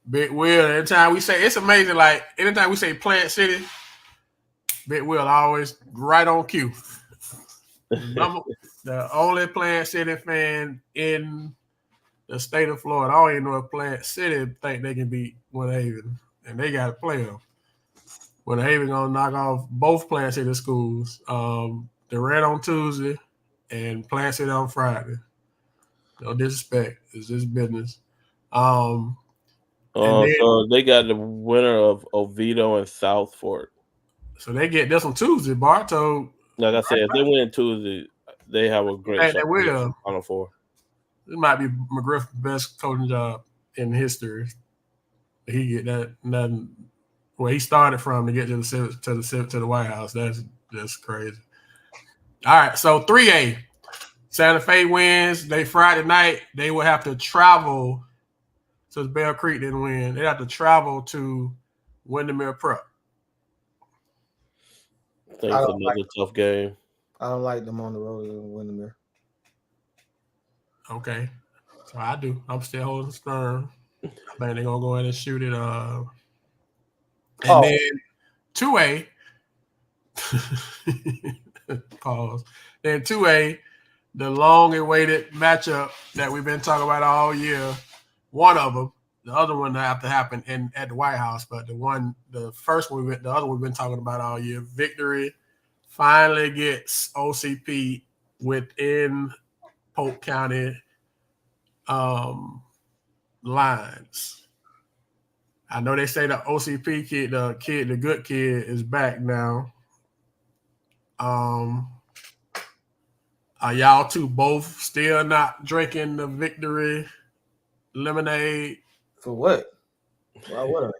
Speaker 1: Big Will. Anytime we say, it's amazing. Like anytime we say Plant City, Big Will always right on cue. The only Plant City fan in the state of Florida. I don't even know if Plant City think they can beat Winter Haven, and they got to play them. Winter Haven gonna knock off both Plant City schools. Durant on Tuesday and Plant City on Friday. No disrespect, it's just business.
Speaker 2: So they got the winner of Oviedo and South Fork.
Speaker 1: So they get this on Tuesday. Bartow.
Speaker 2: Like I said, if they win Tuesday, they have a great shot.
Speaker 1: They will.
Speaker 2: Final four.
Speaker 1: This might be McGriff's best coaching job in history. He get that nothing where he started from to get to the White House. That's just crazy. All right, so 3A. Santa Fe wins. They Friday night. They will have to travel since Bell Creek didn't win. They have to travel to Windermere Prep.
Speaker 2: I think it's another tough game.
Speaker 3: I don't like them on the road in Windermere.
Speaker 1: Okay. So I do. I'm still holding firm. I think they're gonna go ahead and shoot it. And then 2A. Pause. Then 2A, the long-awaited matchup that we've been talking about all year. One of them, the other one that have to happen at the White House, but the first one, the other one we've been talking about all year. Victory finally gets OCP within Polk County lines. I know they say the OCP kid, the good kid, is back now. Are y'all two both still not drinking the victory lemonade?
Speaker 3: For what? Why would I?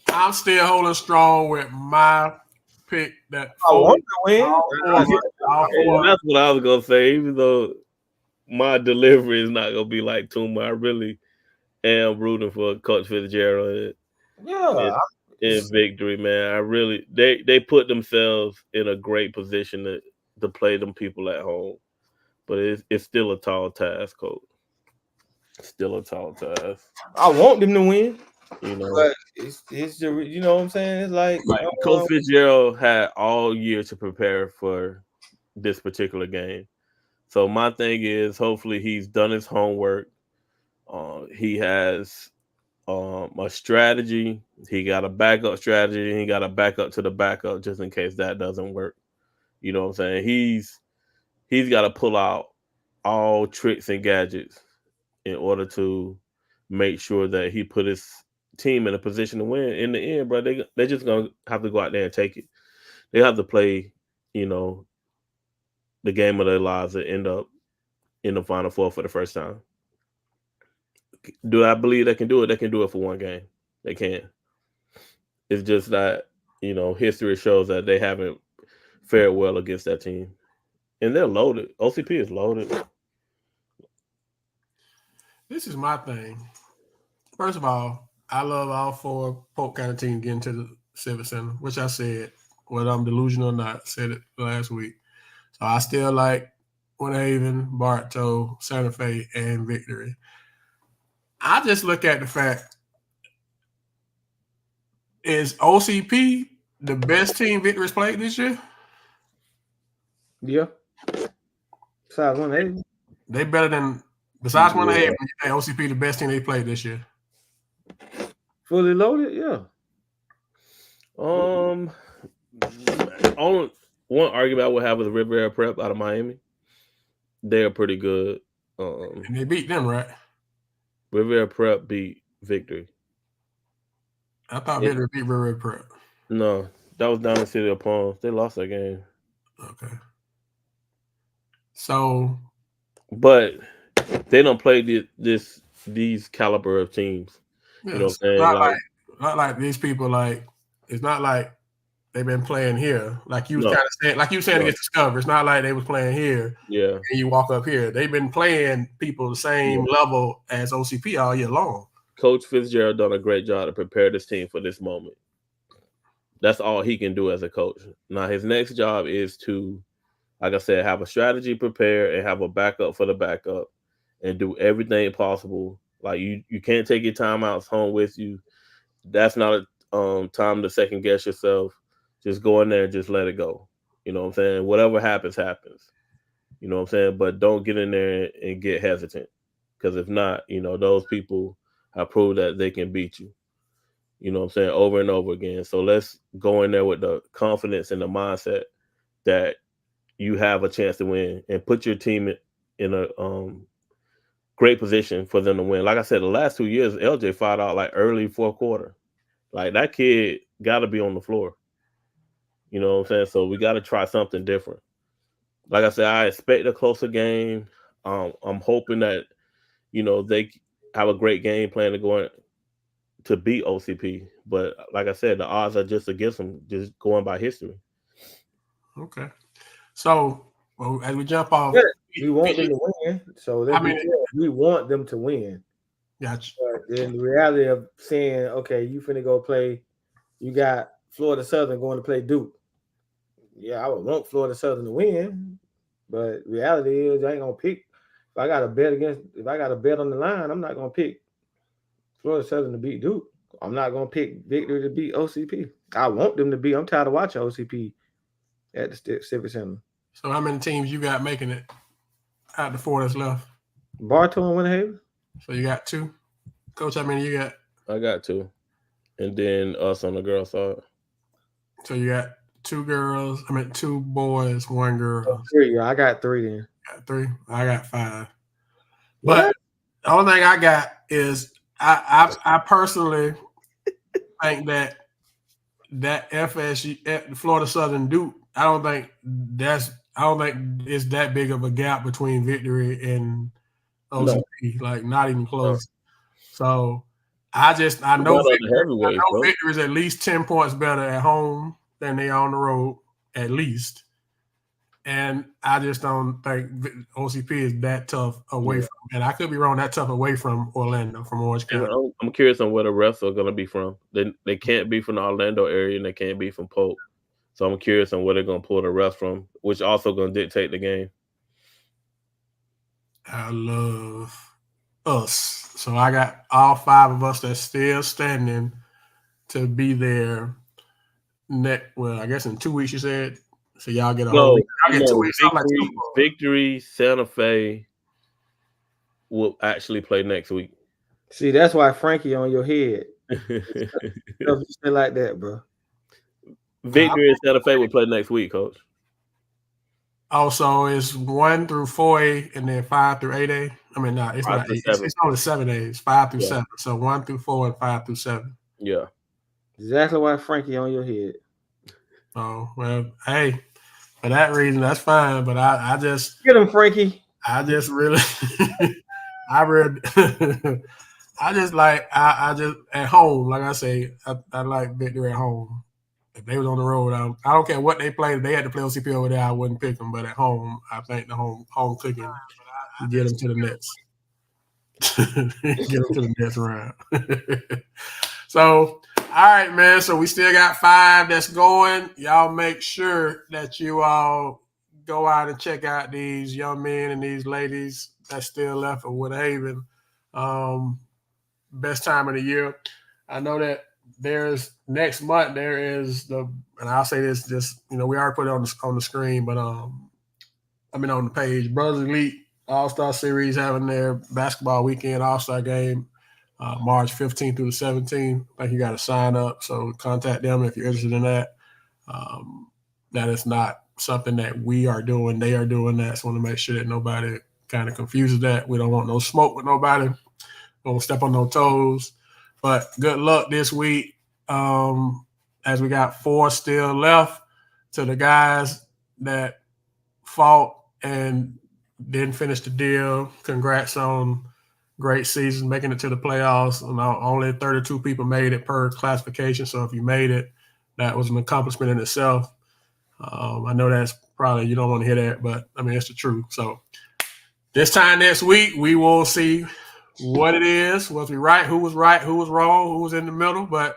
Speaker 1: I'm still holding strong with my pick that
Speaker 3: I want to win.
Speaker 2: And that's what I was gonna say. Even though my delivery is not gonna be like Tuma, I really am rooting for Coach Fitzgerald. In victory, man. I really they put themselves in a great position to play them people at home, but it's still a tall task, Coach. Still a tall task.
Speaker 3: I want them to win.
Speaker 2: You know,
Speaker 3: but it's you know what I'm saying? It's like
Speaker 2: Coach Fitzgerald had all year to prepare for this particular game. So my thing is, hopefully he's done his homework. He has a strategy. He got a backup strategy. He got a backup to the backup just in case that doesn't work. You know what I'm saying? He's got to pull out all tricks and gadgets in order to make sure that he put his team in a position to win. In the end, bro, they're just gonna have to go out there and take it. They have to play, you know, the game of their lives and end up in the Final Four for the first time. Do I believe they can do it? They can do it for one game. They can. It's just that, you know, history shows that they haven't fared well against that team. And they're loaded. OCP is loaded.
Speaker 1: This is my thing. First of all, I love all four Polk County teams getting to the Civic Center, which I said, whether I'm delusional or not, said it last week. So I still like Winter Haven, Bartow, Santa Fe, and Victory. I just look at the fact, is OCP the best team Victory's played this year?
Speaker 3: Yeah. Besides Winter Haven.
Speaker 1: They better than, besides Winter Haven, OCP the best team they played this year.
Speaker 3: Fully loaded, yeah.
Speaker 2: Only one argument I would have with Riviera Prep out of Miami. They're pretty good.
Speaker 1: And they beat them, right?
Speaker 2: Riviera Prep beat Victory.
Speaker 1: I thought Victory beat Riviera Prep.
Speaker 2: No, that was down in City of Palms. They lost that game.
Speaker 1: Okay. So,
Speaker 2: but they don't play these caliber of teams. You know what I'm saying?
Speaker 1: Not like these people. Like, it's not like they've been playing here. Like you was kind of saying, against Discover. It's not like they was playing here.
Speaker 2: Yeah.
Speaker 1: And you walk up here. They've been playing people the same level as OCP all year long.
Speaker 2: Coach Fitzgerald done a great job to prepare this team for this moment. That's all he can do as a coach. Now his next job is to, like I said, have a strategy prepared and have a backup for the backup and do everything possible. Like you can't take your timeouts home with you. That's not a time to second guess yourself. Just go in there and just let it go. You know what I'm saying? Whatever happens, happens. You know what I'm saying? But don't get in there and get hesitant. Because if not, you know, those people have proved that they can beat you. You know what I'm saying? Over and over again. So let's go in there with the confidence and the mindset that you have a chance to win and put your team in a great position for them to win. Like I said, the last 2 years, LJ fired out like early fourth quarter. Like that kid got to be on the floor. You know what I'm saying? So we got to try something different. Like I said, I expect a closer game. I'm hoping that, you know, have a great game plan to beat OCP. But like I said, the odds are just against them, just going by history.
Speaker 1: Okay. So, well, as we jump off,
Speaker 3: we want them to win. So we want them to win.
Speaker 1: Gotcha.
Speaker 3: But then the reality of saying, okay, you finna go play, you got Florida Southern going to play Duke. Yeah, I would want Florida Southern to win, but reality is I ain't gonna pick. If I got a bet on the line, I'm not gonna pick Florida Southern to beat Duke. I'm not gonna pick Victory to beat OCP. I want them to beat. I'm tired of watching OCP at the Civic Center.
Speaker 1: So how many teams you got making it out the 4 that's left?
Speaker 3: Bartow and Winter Haven.
Speaker 1: So you got 2. Coach, how many you got?
Speaker 2: I got 2. And then us on the girl side.
Speaker 1: So you got 2 girls. 2 boys, 1 girl.
Speaker 3: Oh, 3. I got 3 then.
Speaker 1: Got 3. I got 5. But the only thing I got is I personally think that FSU, Florida Southern Duke, I don't think it's that big of a gap between Victory and OCP. No. Like not even close. No. So I know Victory is at least 10 points better at home than they are on the road, at least. And I just don't think OCP is that tough away from, and I could be wrong, that tough away from Orlando, from Orange County.
Speaker 2: I'm curious on where the refs are going to be from. They can't be from the Orlando area, and they can't be from Polk. So I'm curious on where they're going to pull the refs from, which also going to dictate the game.
Speaker 1: I love us. So I got all 5 of us that's still standing to be there I guess in 2 weeks, you said? So y'all get y'all get 2 weeks.
Speaker 2: Victory Santa Fe will actually play next week.
Speaker 3: See, that's why Frankie on your head. Like that, bro.
Speaker 2: Victory and Santa Fe will play next week, Coach.
Speaker 1: Also, it's 1 through 4A and then 5 through 8A. It's not 8. It's only 7 A's, 5 through 7. So 1 through 4 and 5 through 7.
Speaker 2: Yeah.
Speaker 3: Exactly why Frankie on your head.
Speaker 1: Oh, well, hey, for that reason, that's fine. But I just
Speaker 3: get him, Frankie.
Speaker 1: I just really I just at home, like I say, I like Victory at home. If they was on the road, I don't care what they played. If they had to play OCP over there, I wouldn't pick them. But at home, I think the home cooking get them to the Nets. Get them to the next round. So, all right, man. So we still got 5 that's going. Y'all make sure that you all go out and check out these young men and these ladies that's still left at Winter Haven. Best time of the year. I know that there's next month and I'll say this just, we already put it on the screen, but on the page, Brothers Elite All-Star Series having their basketball weekend All-Star game March 15th through the 17th. I think you got to sign up, so contact them if you're interested in that. That is not something that we are doing. They are doing that, so I want to make sure that nobody kind of confuses that. We don't want no smoke with nobody. Don't step on no toes. But good luck this week as we got 4 still left. To the guys that fought and didn't finish the deal, congrats on great season, making it to the playoffs. Only 32 people made it per classification, so if you made it, that was an accomplishment in itself. I know that's probably, you don't want to hear that, but it's the truth. So this time next week, we will see what it is. Was we right? Who was wrong? Who was in the middle? But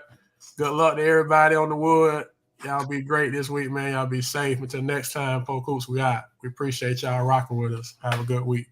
Speaker 1: good luck to everybody on the wood. Y'all be great this week, man. Y'all be safe. Until next time, Polk Hoops, we out. We appreciate y'all rocking with us. Have a good week.